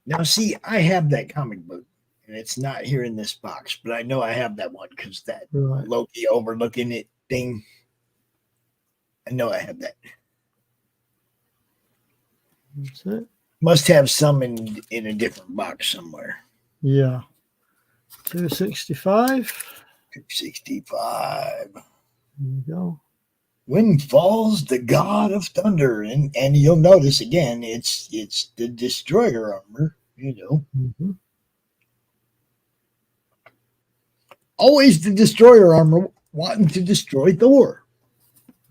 Now, see, I have that comic book, and it's not here in this box, but I know I have that one because that Loki overlooking it thing. I know I have that. That's it. Must have some in a different box somewhere. Yeah. 265. 265. There you go. When falls the god of thunder, and you'll notice again, it's the destroyer armor, you know. Mm-hmm. Always the destroyer armor wanting to destroy Thor.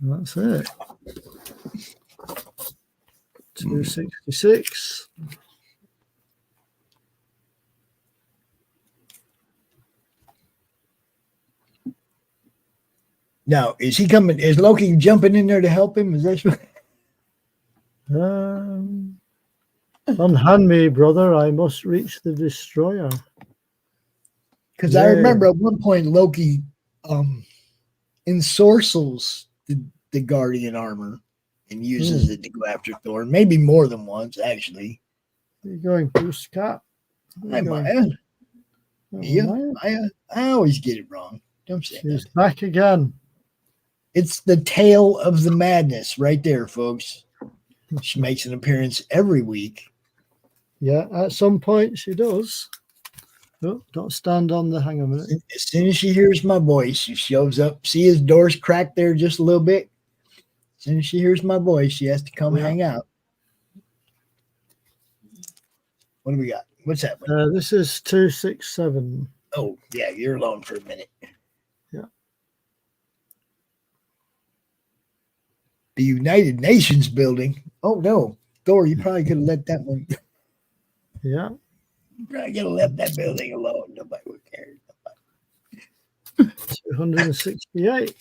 That's it. 266. Now, is he coming? Is Loki jumping in there to help him? Is that unhand me, brother. I must reach the destroyer. Because I remember at one point Loki ensorcels the Guardian armor and uses it to go after Thor. Maybe more than once, actually. You're going Boost Cat. I might. Yeah, I always get it wrong. Don't say She's that. back again. It's the Tale of the Madness right there, folks. She makes an appearance every week. Yeah, at some point she does. Oh, don't stand on the. Hang on a minute. As soon as she hears my voice, she shows up. See his door's cracked there just a little bit. As soon as she hears my voice, she has to come hang out. What do we got? What's that one? This is 267. Oh, yeah, you're alone for a minute. Yeah. The United Nations building. Oh, no. Thor, you probably could have let that one. Yeah. You probably could have left that building alone. Nobody would care. 268.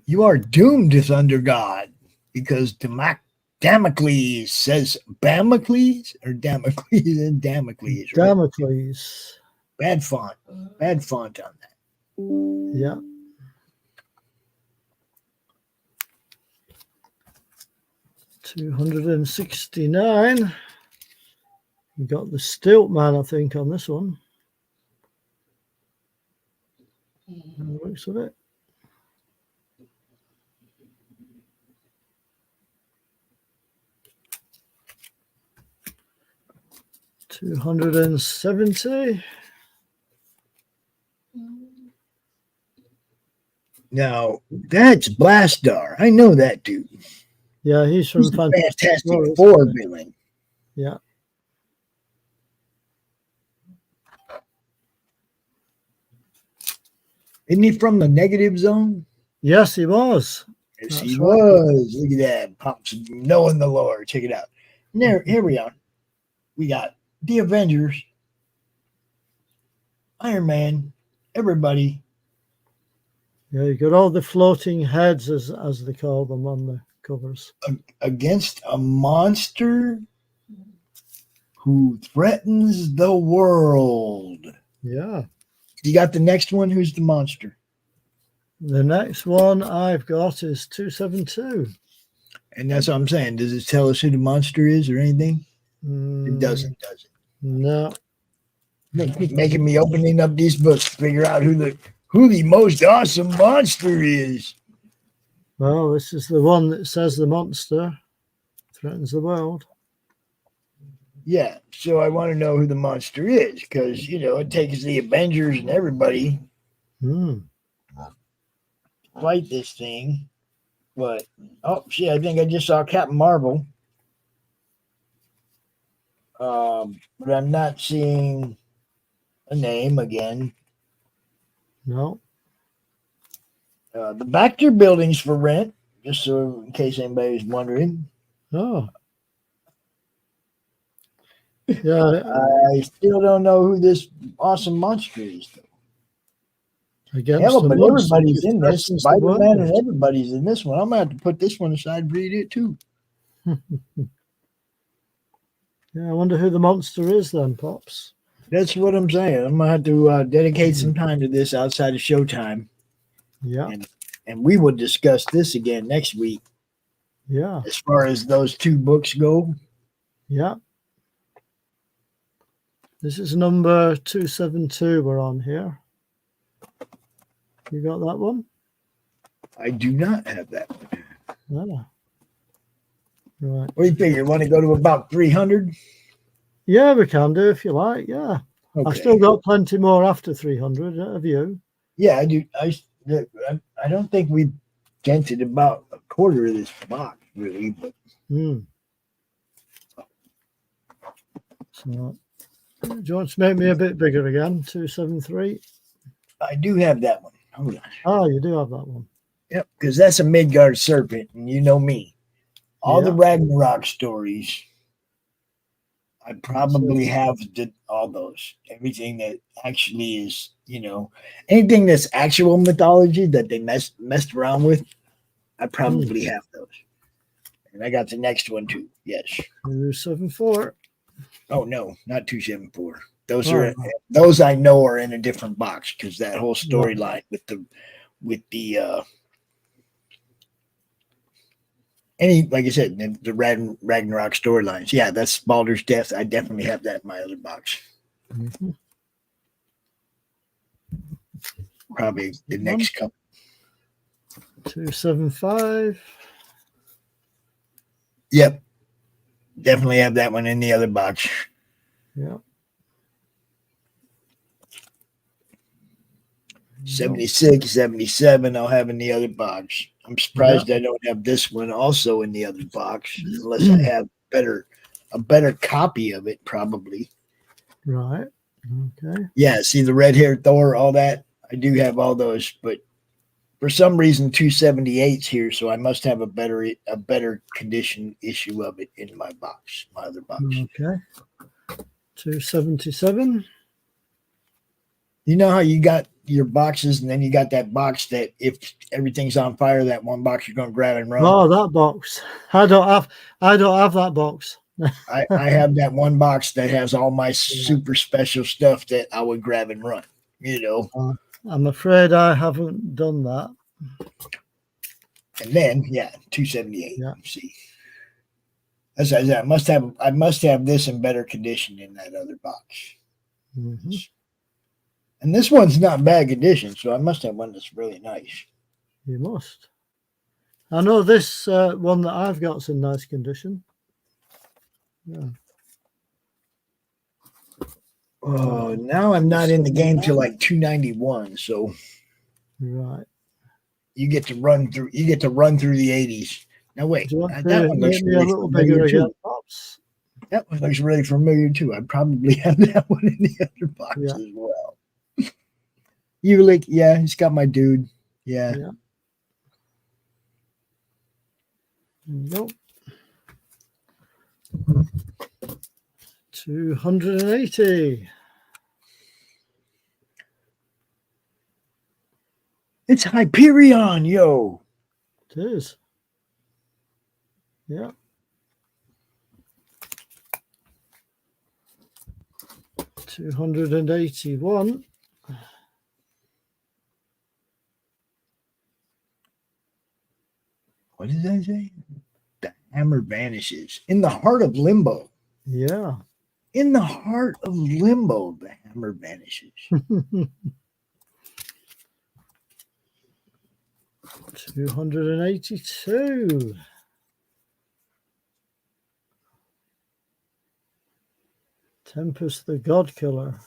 You are doomed, Thunder God, because Damocles says Damocles or Damocles and Damocles. Right? Damocles. Bad font on that. Yeah. $269. You got the Stilt Man, I think, on this one. Looks of it. $270. Now that's Blastar. I know that dude. Yeah, he's from Fantastic Four villain. Yeah. Isn't he from the Negative Zone? Yes, he was. Yes, That's he right. was. Look at that. Pops knowing the lore. Check it out. And there, here we are. We got the Avengers, Iron Man, everybody. Yeah, you got all the floating heads, as they call them on the covers. Against a monster who threatens the world. Yeah. You got the next one? Who's the monster? The next one I've got is 272. And that's what I'm saying. Does it tell us who the monster is or anything? It doesn't, does it? No. Making me opening up these books to figure out who the most awesome monster is. Well, this is the one that says the monster threatens the world. Yeah, so I want to know who the monster is because, it takes the Avengers and everybody to fight this thing. But, oh, shit, I think I just saw Captain Marvel. But I'm not seeing a name again. No. The Baxter building's for rent, just so in case anybody's wondering. Oh. Yeah. I still don't know who this awesome monster is, though. Against but everybody's in this. the Spider-Man and everybody's in this one. I'm going to have to put this one aside and read it, too. Yeah, I wonder who the monster is then, Pops. That's what I'm saying. I'm going to have to dedicate some time to this outside of showtime. Yeah. And we will discuss this again next week. Yeah. As far as those two books go. Yeah. This is number 272 we're on here. You got that one? I do not have that one. Ah. Right. What do you figure? Want to go to about 300? Yeah, we can do if you like. Yeah. Okay. I've still got plenty more after 300. Have you? Yeah, I do. I don't think we've dented about a quarter of this box, really. But So, do you want to make me a bit bigger again? 273. I do have that one. Hold on. Oh, you do have that one. Yep, because that's a Midgard serpent, and you know me. All the Ragnarok stories, I probably have all those. Everything that actually is, anything that's actual mythology that they messed around with, I probably have those. And I got the next one too. Yes. 274. Oh no, not 274. Those I know are in a different box because that whole storyline with the like I said, the Ragnarok storylines. Yeah, that's Baldur's Death. I definitely have that in my other box. Mm-hmm. Probably the next couple. 275. Yep. Definitely have that one in the other box. Yeah. 76, 77, I'll have in the other box. I'm surprised I don't have this one also in the other box, unless I have a better copy of it, probably. Right. Okay. Yeah, see the red-haired Thor, all that. I do have all those, but for some reason 278's here, so I must have a better condition issue of it in my box, my other box. Okay. 277. You know how you got your boxes, and then you got that box that if everything's on fire, that one box you're going to grab and run. Oh, that box. I don't have that box. I have that one box that has all my super special stuff that I would grab and run. You know. I'm afraid I haven't done that. And then 278. Yeah. See. As I said, I must have this in better condition in that other box. Mm-hmm. And this one's not in bad condition, so I must have one that's really nice. You must. I know this one that I've got's in nice condition. Yeah. Oh, now I'm not in the game till like 291, so right. You get to run through the 80s. Now wait, that one looks really a little bigger again, Pops? That one looks really familiar too. I probably have that one in the other box as well. Ulick, he's got my dude. Yeah. Nope. 280. It's Hyperion, yo. It is. Yeah. 281. What did I say? The hammer vanishes. In the heart of limbo. Yeah. In the heart of limbo, the hammer vanishes. 282. Tempest the God Killer.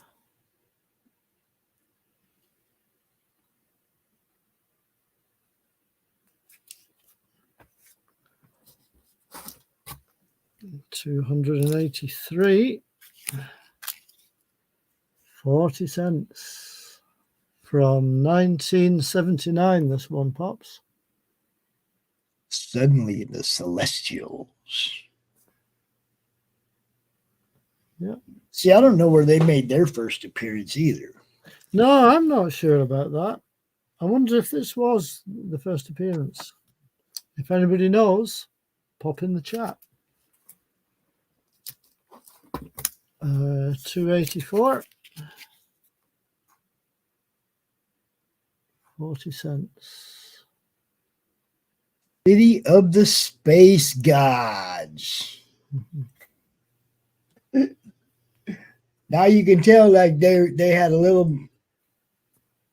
$283. 40 cents. From 1979, this one, Pops. Suddenly the Celestials. Yeah. See, I don't know where they made their first appearance either. No, I'm not sure about that. I wonder if this was the first appearance. If anybody knows, pop in the chat. 284. 40 cents. City of the Space Gods. Now you can tell like they had a little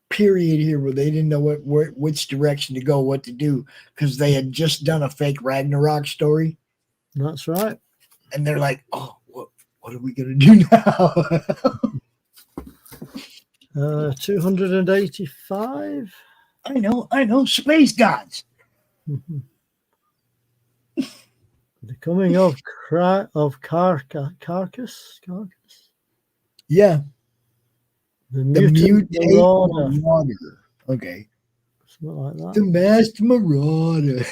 period here where they didn't know which direction to go, what to do, because they had just done a fake Ragnarok story. That's right. And they're like, oh, what are we going to do now? 285. I know. Space Gods. The coming of Carcass. Yeah. The mutant marauder. Okay. Something like that. The masked marauder.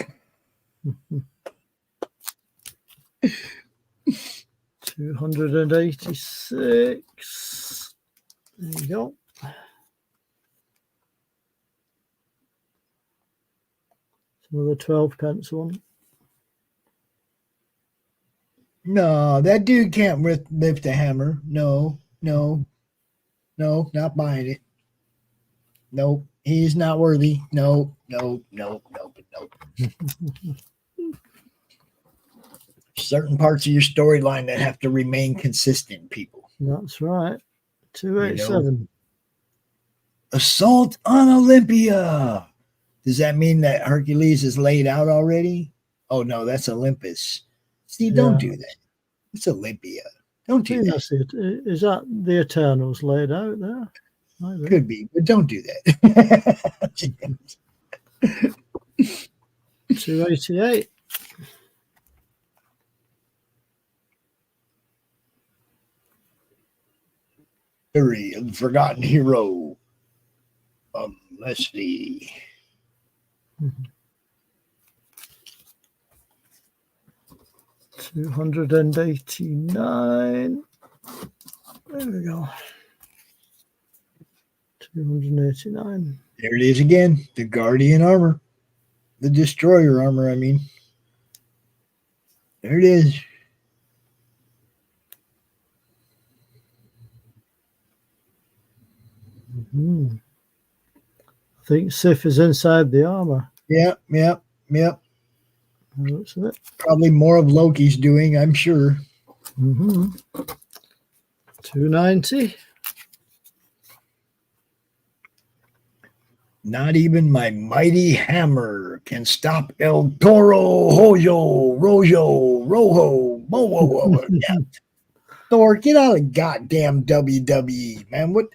286. There you go. Another 12 pence one. No, that dude can't lift a hammer. No, not buying it. Nope, he's not worthy. Nope. Certain parts of your storyline that have to remain consistent, people. That's right. 287. Assault on Olympia. Does that mean that Hercules is laid out already? Oh, no, that's Olympus. See, don't do that. It's Olympia. Don't do that. That's it. Is that the Eternals laid out there? Maybe. Could be, but don't do that. 288. Fury of the Forgotten Hero. Let's see. Mm-hmm. 289. There we go. 289. There it is again. The Guardian armor. The Destroyer armor, I mean. There it is. Mm-hmm. I think Sif is inside the armor. Yep. Looks at it. Probably more of Loki's doing, I'm sure. 290. Not even my mighty hammer can stop El Toro, Rojo, Moho. Yeah. Thor, get out of goddamn WWE, man. What?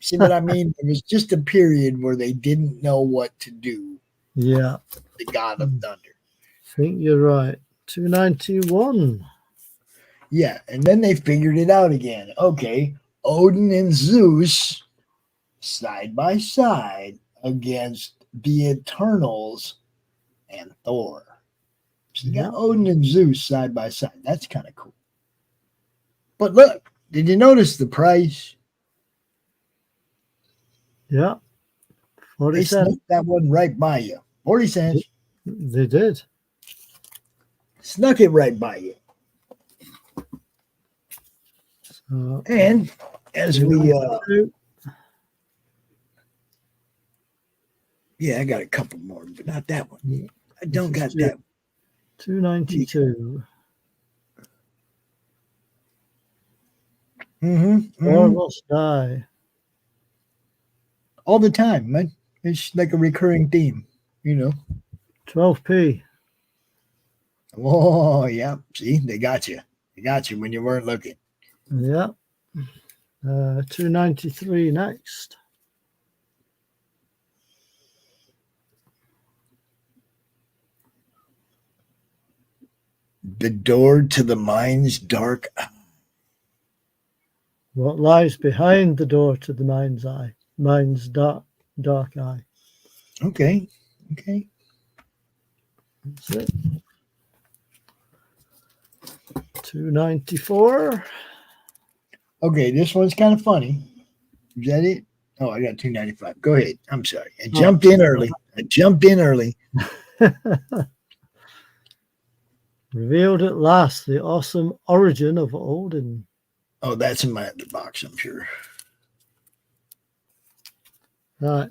See what I mean? It was just a period where they didn't know what to do. Yeah. The God of Thunder. I think you're right. 291. Yeah, and then they figured it out again. Okay, Odin and Zeus side by side against the Eternals and Thor. So you got Odin and Zeus side by side. That's kind of cool. But look, did you notice the price? Yeah. 40 They cents. snuck that one right by you. 40 cents. They did. Snuck it right by you. So, And as we yeah, I got a couple more, but not that one. I don't got that. 292. Mm-hmm. Must die. All the time, man. It's like a recurring theme, you know. 12p. Oh, yeah. See, they got you. They got you when you weren't looking. Yeah. 293 next. The door to the mind's dark. What lies behind the door to the mind's eye? Mind's dark eye. Okay. That's it. 294. Okay, this one's kind of funny. Is that it? Oh, I got 295. Go ahead. I'm sorry. I jumped in early. Revealed at last the awesome origin of Odin. Oh, that's in my other box, I'm sure. Right.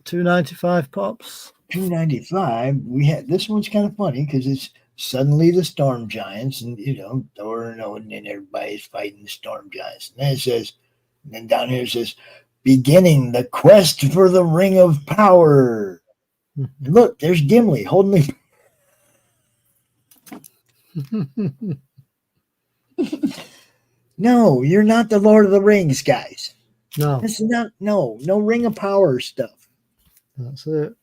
295 pops. 295. We had this one's kind of funny because it's suddenly the storm giants, and you know, Thor and Odin and everybody's fighting the storm giants. And then it says, and then down here it says, beginning the quest for the ring of power. And look, there's Gimli holding the No, you're not the Lord of the Rings, guys. No. It's not no ring of power stuff. That's it.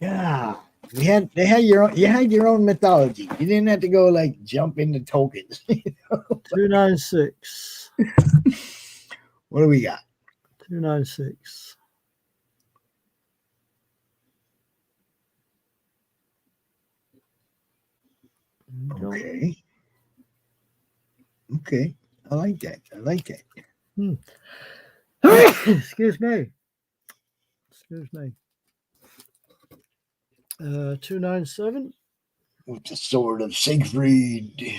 Yeah. You had your own mythology. You didn't have to go like jump into tokens. You know? 296. What do we got? 296. Okay. I like that. Excuse me. 297. With the sword of Siegfried.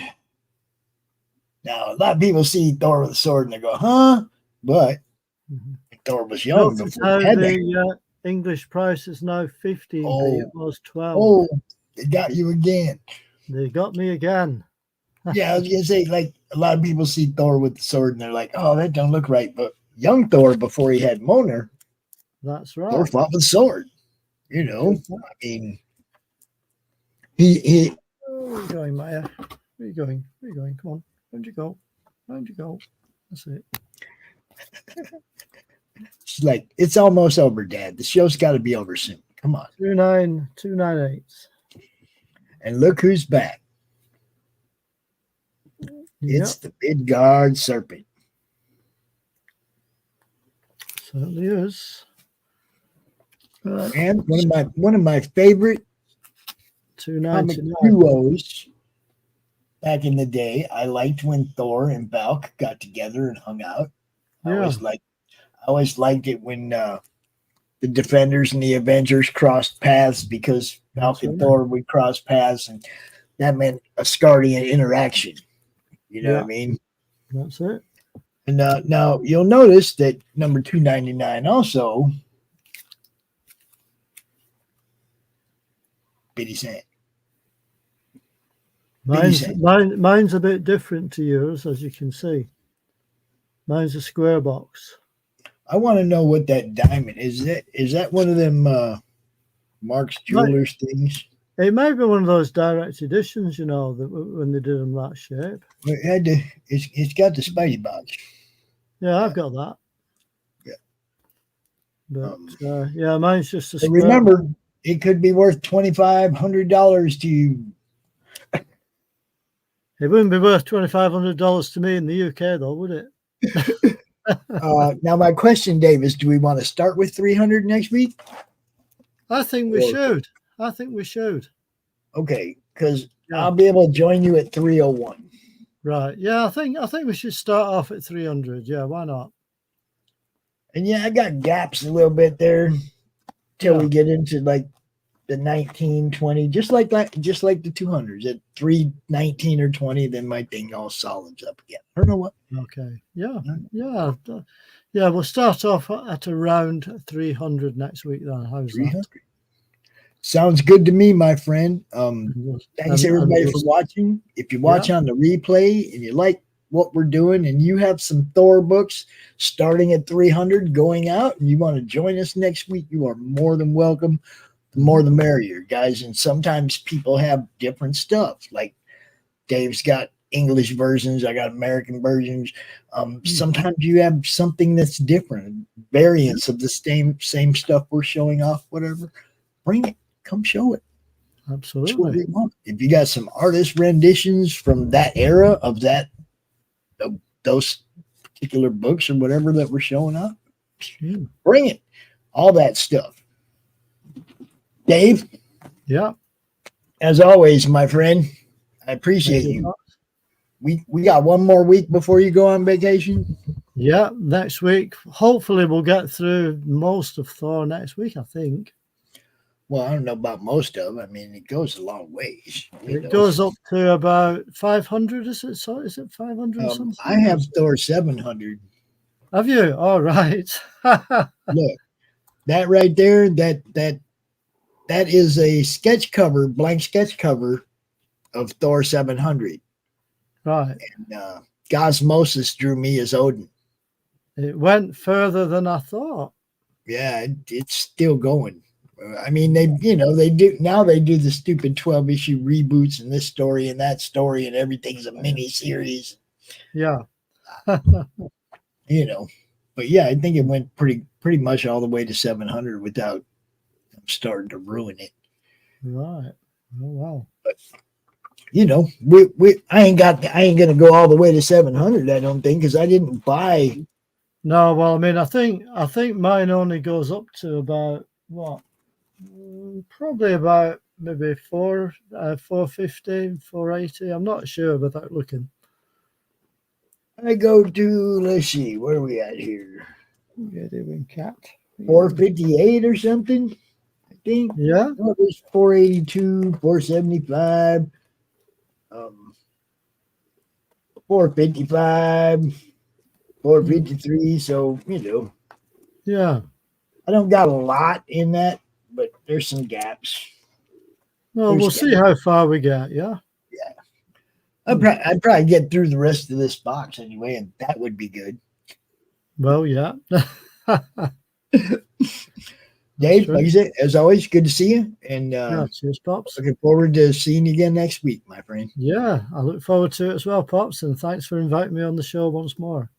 Now, a lot of people see Thor with a sword and they go, huh? But Thor was young before he had that. The English price is now 15. It was 12. Oh, they got you again. They got me again. Yeah, I was going to say, like, a lot of people see Thor with the sword and they're like, oh, that don't look right. But young Thor, before he had Mjolnir, that's right. Thor fought with a sword. You know, I mean, he going, Maya. Where are you going? Where are you going? Come on. Round you go. Round you go. That's it. She's like, it's almost over, Dad. The show's got to be over soon. Come on. 29298. And look who's back. Yep. It's the Midgard Serpent. Certainly is. Right. And one of my favorite comic 299. duos back in the day. I liked when Thor and Bulk got together and hung out. I always liked it when the Defenders and the Avengers crossed paths, because Bulk and Thor would cross paths, and that meant a Asgardian interaction. You know what I mean? That's it. And now you'll notice that number 299 also, Bitty Sand. Mine's a bit different to yours, as you can see. Mine's a square box. I want to know what that diamond is. That one of them Mark's Jewelers things? It may be one of those direct editions, you know, that when they did them that shape. It's got the Spidey box. Yeah, I've got that. Yeah. But yeah, mine's just a square. Remember, it could be worth $2,500 to you. It wouldn't be worth $2,500 to me in the UK, though, would it? Now, my question, Dave, is: do we want to start with 300 next week? I think we should. I think we should. Okay, because I'll be able to join you at 301. Right. Yeah, I think we should start off at 300. Yeah, why not? And yeah, I got gaps a little bit there till we get into like the 19, 20, just like the 200s at 319 or 20. Then my thing all solids up again. I don't know what. Okay. Yeah. We'll start off at around 300 next week. Then how's 300? That? Sounds good to me, my friend. Thanks everybody for watching. If you watch on the replay and you like what we're doing and you have some Thor books starting at 300 going out and you want to join us next week, you are more than welcome. The more the merrier, guys. And sometimes people have different stuff. Like Dave's got English versions, I got American versions. Sometimes you have something that's different, variants of the same stuff we're showing off, whatever. Bring it. Come show it. Absolutely. That's what we want. If you got some artist renditions from that era of those particular books or whatever that we're showing up, bring it. All that stuff. Dave? Yeah. As always, my friend, I appreciate you. We got one more week before you go on vacation. Yeah, next week. Hopefully we'll get through most of Thor next week, I think. Well, I don't know about most of. I mean, it goes a long ways. It goes up to about 500, is it? So is it 500 or something? I have Thor 700. Have you? All right. Look, that right there, that is a sketch cover, blank sketch cover of Thor 700. Right. And Gosmosis drew me as Odin. It went further than I thought. Yeah, it's still going. I mean, they do the stupid 12-issue reboots and this story and that story and everything's a mini series. Yeah. But yeah, I think it went pretty much all the way to 700 without starting to ruin it. Right. Oh wow. But I ain't gonna go all the way to 700, I don't think, because I didn't buy. No, well, I mean, I think mine only goes up to about what? Probably about maybe 450, 480. I'm not sure without looking. I go to, let's see, where are we at here? Get even cat. 458 or something, I think. Yeah. No, there's 482, 475, 455, 453. So, Yeah. I don't got a lot in that, but there's some gaps. Well, we'll see how far we get. Yeah. Yeah. I'd probably get through the rest of this box anyway, and that would be good. Well, yeah. Dave, true. like you said, as always, good to see you. And Yeah, cheers, Pops. looking forward to seeing you again next week, my friend. Yeah, I look forward to it as well, Pops. And thanks for inviting me on the show once more.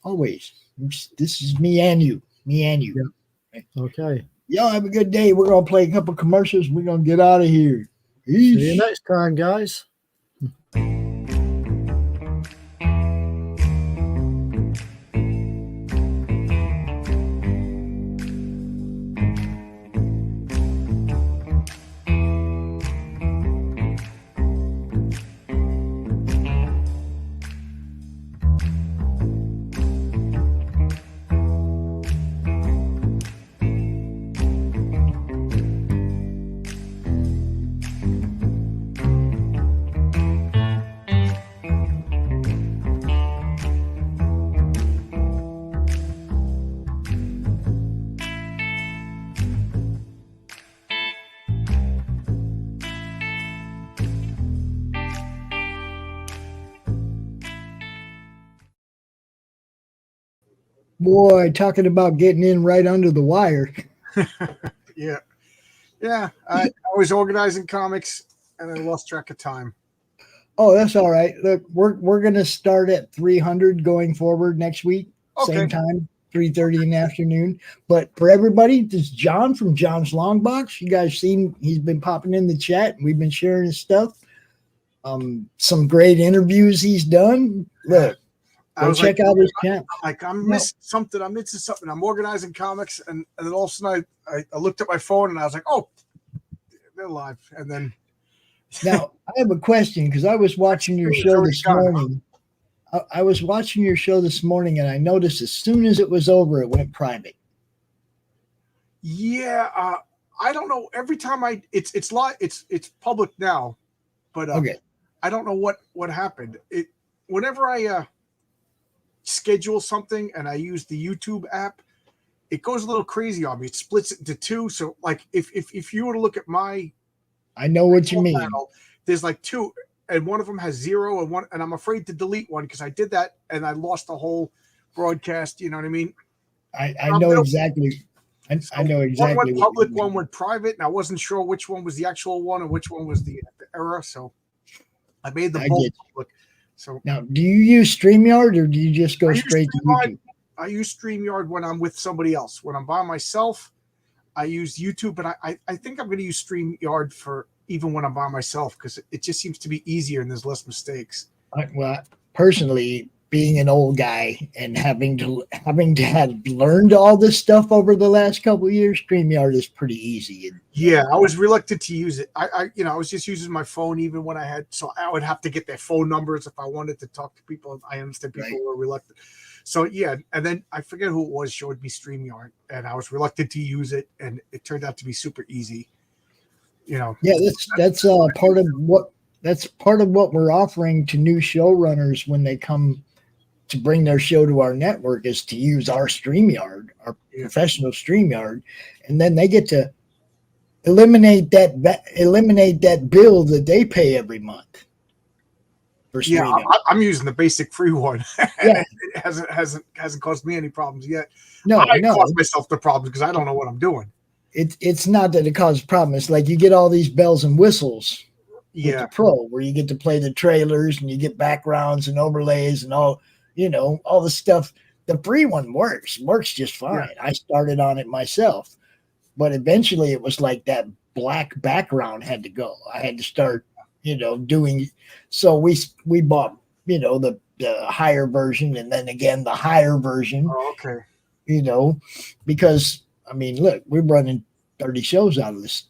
Always. This is me and you. Me and you. Yeah. Okay. Y'all have a good day. We're going to play a couple commercials. We're going to get out of here. Peace. See you next time, guys. Boy, talking about getting in right under the wire. Yeah. I was organizing comics and I lost track of time. Oh, that's all right. Look, we're going to start at 300 going forward next week. Okay. Same time, 3:30 in the afternoon. But for everybody, this is John from John's Long Box. You guys seen he's been popping in the chat and we've been sharing his stuff. Some great interviews he's done. Look, go check out his channel. Like I'm missing something. I'm missing something. I'm organizing comics, and then all of a sudden I looked at my phone and I was like, oh, they're live. And then Now, I have a question because I was watching your show this morning. I was watching your show this morning, and I noticed as soon as it was over, it went private. yeah, I don't know. Every time it's live, it's public now, but Okay. I don't know what happened. Whenever I schedule something and I use the YouTube app, it goes a little crazy on me. It splits it into two. So like if you were to look at my I know what you mean. panel, there's like two, and one of them has 0 and I'm afraid to delete one because I did that and I lost the whole broadcast. You know what I mean? I know exactly. I know exactly. One went what public, you mean. one went private, and I wasn't sure which one was the actual one and which one was the error. So I made the both public. So Now, do you use StreamYard or do you just go I use straight to StreamYard. YouTube? I use StreamYard when I'm with somebody else. When I'm by myself, I use YouTube, but I think I'm going to use StreamYard for even when I'm by myself because it just seems to be easier and there's less mistakes. Well, personally, being an old guy and having to have learned all this stuff over the last couple of years, StreamYard is pretty easy. Yeah, I was reluctant to use it. I was just using my phone even when I had, so I would have to get their phone numbers if I wanted to talk to people. I understand people were reluctant. So yeah, and then I forget who it was showed me StreamYard, and I was reluctant to use it, and it turned out to be super easy. You know. Yeah, that's part of what we're offering to new showrunners when they come to bring their show to our network is to use our StreamYard, our professional StreamYard, and then they get to eliminate that bill that they pay every month. For streaming. I'm using the basic free one. Yeah. It hasn't caused me any problems yet. No, I caused myself the problems because I don't know what I'm doing. It's not that it causes problems. It's like you get all these bells and whistles with the Pro, where you get to play the trailers and you get backgrounds and overlays and all the stuff. The free one works just fine. Yeah. I started on it myself, but eventually it was like that black background had to go. I had to start, doing. So we bought, the higher version, and then again the higher version. Oh, okay. Because I mean, look, we're running 30 shows out of this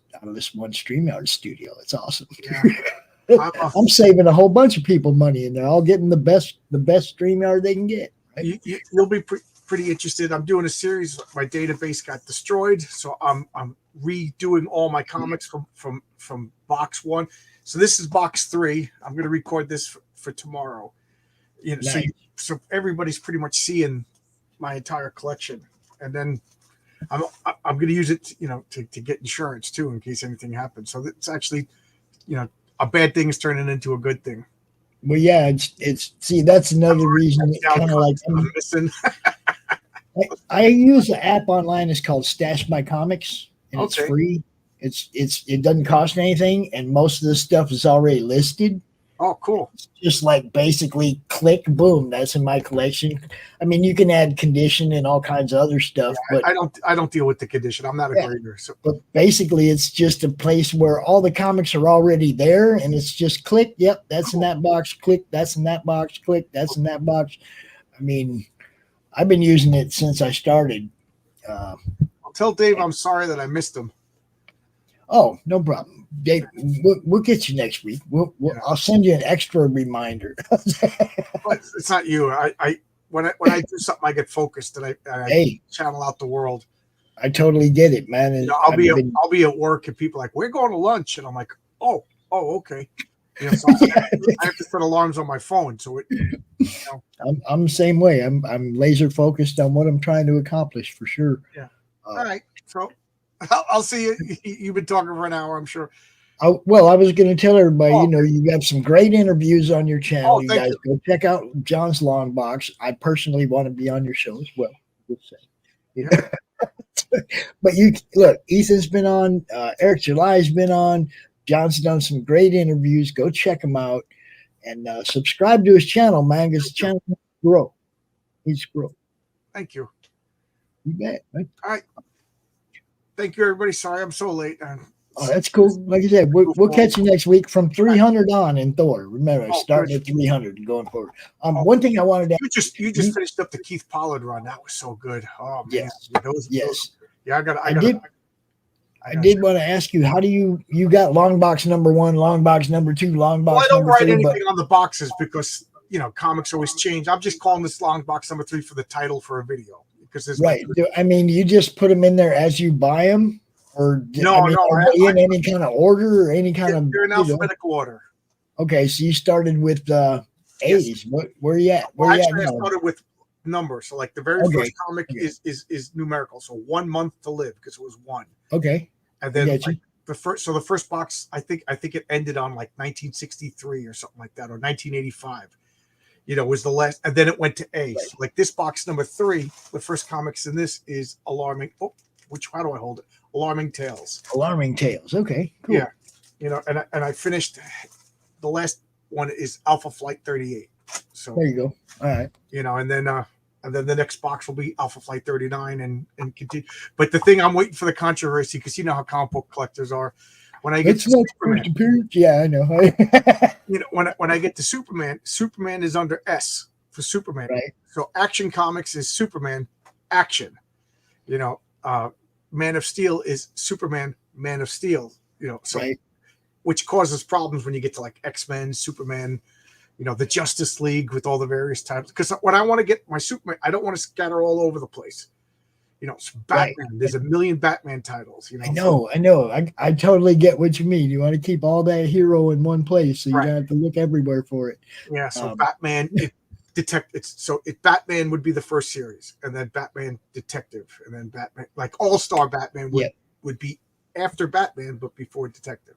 one StreamYard studio. It's awesome. Yeah. I'm saving a whole bunch of people money, and they're all getting the best StreamYard they can get. Right? You'll be pretty interested. I'm doing a series. My database got destroyed, so I'm redoing all my comics from box 1. So this is box 3. I'm going to record this for tomorrow. Nice. So everybody's pretty much seeing my entire collection, and then I'm going to use it, to get insurance too in case anything happens. So it's actually, a bad thing is turning into a good thing. Well, yeah, it's see, that's another reason. Kind of like I'm missing. I use an app online. It's called Stash My Comics, and it's Okay. free. It doesn't cost anything, and most of the stuff is already listed. Oh, cool. It's just like basically click, boom, that's in my collection. I mean, you can add condition and all kinds of other stuff, but I don't deal with the condition. I'm not a grader. So basically it's just a place where all the comics are already there, and it's just click, yep, that's in that box, click, that's in that box, click, that's in that box. I mean, I've been using it since I started. I'll tell Dave I'm sorry that I missed him. Oh, no problem, Dave. We'll get you next week. I'll send you an extra reminder. But it's not you. When I do something, I get focused and I channel out the world. I totally get it, man. And I'll be at work and people are like, we're going to lunch, and I'm like, oh, okay. So I have to set alarms on my phone. So I'm the same way. I'm laser focused on what I'm trying to accomplish for sure. Yeah. All right. So I'll see you. You've been talking for an hour, I'm sure. Well, I was going to tell everybody, you got some great interviews on your channel. You guys go check out John's Long Box. I personally want to be on your show as well. Yeah. But you look, Ethan's been on, Eric July's been on. John's done some great interviews. Go check him out and subscribe to his channel, man, because the channel needs to grow. Needs to grow. Thank you. You bet, man. All right. Thank you, everybody. Sorry I'm so late. Oh, that's cool. Like I said, we'll catch you next week from 300 on in Thor. Remember, starting at 300 and going forward. One thing I wanted to you just finished up the Keith Pollard run. That was so good. Oh man, yes. Yeah, I did want to ask you, how do you got long box number 1, long box number 2, long box? Well, I don't number write 3, anything on the boxes because comics always change. I'm just calling this long box number 3 for the title for a video because there's right. I mean, you just put them in there as you buy them. Or are they in any kind of order or any kind of? They're in alphabetical order. Okay, so you started with A's. Yes. Where are you at? I started with numbers. So like the very first comic is numerical. So 1 month to live because it was 1. Okay. And then the first box, I think it ended on like 1963 or something like that, or 1985. Was the last, and then it went to A. Right. So like this box number 3, the first comics in this is Alarming. Oh, how do I hold it? Alarming Tales. Alarming Tales. Okay, cool. Yeah, and I finished. The last one is Alpha Flight 38. So there you go. All right. And then the next box will be Alpha Flight 39 and continue. But the thing I'm waiting for the controversy because you know how comic book collectors are. When I get to Superman, yeah, I know. When I get to Superman is under S for Superman. Right. So Action Comics is Superman Action. Man of Steel is Superman, Man of Steel, so right. Which causes problems when you get to like X-Men, Superman, the Justice League with all the various types. Because when I want to get my Superman, I don't want to scatter all over the place. It's Batman. Right. There's a million Batman titles. I know. I totally get what you mean. You want to keep all that hero in one place, so you don't have to look everywhere for it. Yeah. So Batman. Batman would be the first series, and then Batman Detective, and then Batman, like All-Star Batman would be after Batman, but before Detective.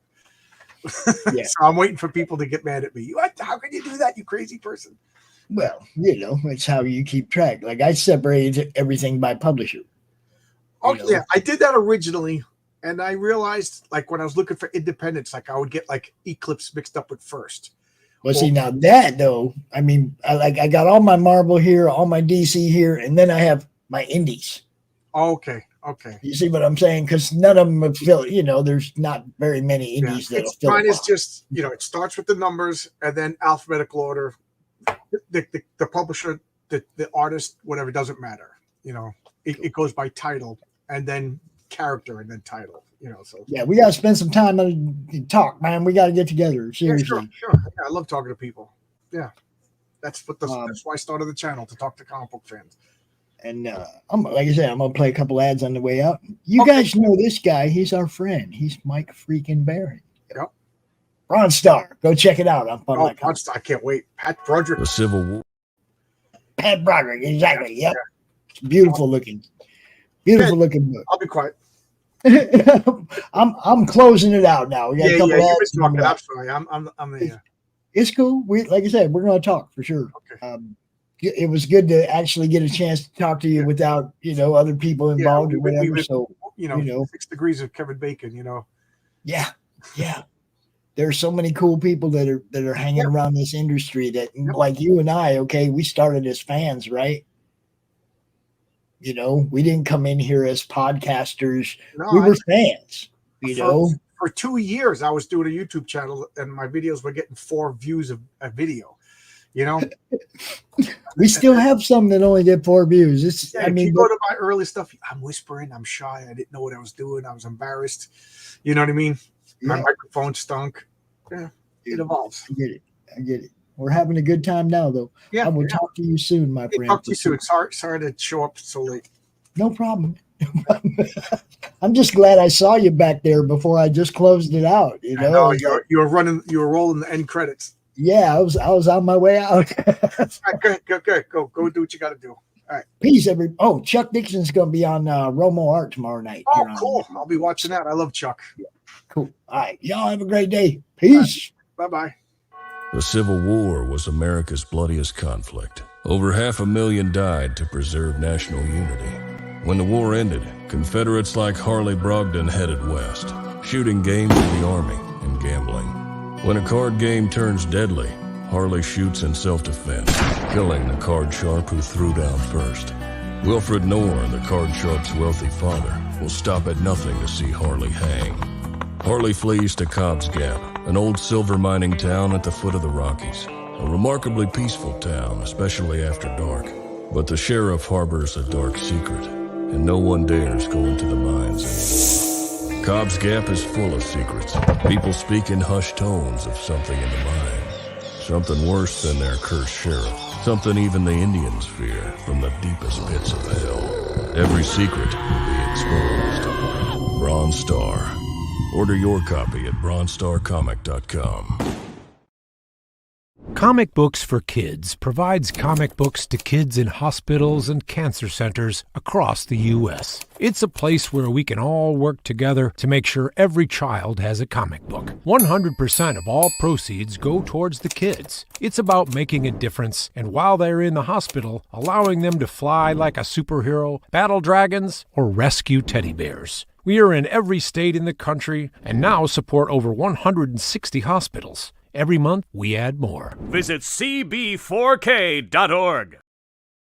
So I'm waiting for people to get mad at me. How can you do that, you crazy person? Well, it's how you keep track. Like I separated everything by publisher. Oh yeah, I did that originally, and I realized like when I was looking for independents, like I would get like Eclipse mixed up with First. Well, see, now that though, I mean, I got all my Marvel here, all my DC here, and then I have my indies. Okay. You see what I'm saying? Because none of them have filled, there's not very many indies that'll fill. Mine is just, it starts with the numbers and then alphabetical order. The publisher, the artist, whatever, doesn't matter. It goes by title and then character and then title. So yeah, we gotta spend some time and talk, man. We gotta get together. Seriously. Yeah, sure. Yeah, I love talking to people. Yeah, that's why I started the channel, to talk to comic book fans. And like I said, I'm gonna play a couple ads on the way out. You guys know this guy? He's our friend. He's Mike freaking Barron. Yep. Bronze Star. Go check it out. Bronze Star. I can't wait. Pat Broderick. The Civil War. Pat Broderick. Exactly. Yep. Yeah. Beautiful looking book. I'll be quiet. I'm closing it out now. We got a couple ads. I'm sorry. I'm the. It's cool. Like I said, we're going to talk for sure. Okay. It was good to actually get a chance to talk to you without other people involved or whatever. 6 degrees of Kevin Bacon, Yeah, yeah. There's so many cool people that are hanging around this industry that, like you and I, okay, we started as fans, right? We didn't come in here as podcasters. No, we were fans, For 2 years, I was doing a YouTube channel, and my videos were getting 4 views a video. We still have some that only get 4 views. If you go to my early stuff, I'm whispering, I'm shy, I didn't know what I was doing, I was embarrassed. You know what I mean? My microphone stunk. Yeah, it evolves. I get it. We're having a good time now, though. Yeah, I will talk to you soon, my friend. Talk to you soon. Sorry to show up so late. No problem. I'm just glad I saw you back there before I just closed it out. I know you were rolling the end credits. Yeah, I was on my way out. All right, good. Go do what you got to do. All right. Peace, everybody. Oh, Chuck Dixon's going to be on Romo Art tomorrow night. Oh, cool. I'll be watching that. I love Chuck. Yeah. Cool. All right. Y'all have a great day. Peace. Right. Bye-bye. The Civil War was America's bloodiest conflict. Over 500,000 died to preserve national unity. When the war ended, Confederates like Harley Brogdon headed west, shooting game for the Army and gambling. When a card game turns deadly, Harley shoots in self-defense, killing the card sharp who threw down first. Wilfred Knorr, the card sharp's wealthy father, will stop at nothing to see Harley hang. Harley flees to Cobb's Gap, an old silver mining town at the foot of the Rockies. A remarkably peaceful town, especially after dark. But the sheriff harbors a dark secret, and no one dares go into the mines anymore. Cobb's Gap is full of secrets. People speak in hushed tones of something in the mine. Something worse than their cursed sheriff. Something even the Indians fear from the deepest pits of hell. Every secret will be exposed. Bronze Star. Order your copy at bronzestarcomic.com. Comic Books for Kids provides comic books to kids in hospitals and cancer centers across the U.S. It's a place where we can all work together to make sure every child has a comic book. 100% of all proceeds go towards the kids. It's about making a difference, and while they're in the hospital, allowing them to fly like a superhero, battle dragons, or rescue teddy bears. We are in every state in the country and now support over 160 hospitals. Every month, we add more. Visit cb4k.org.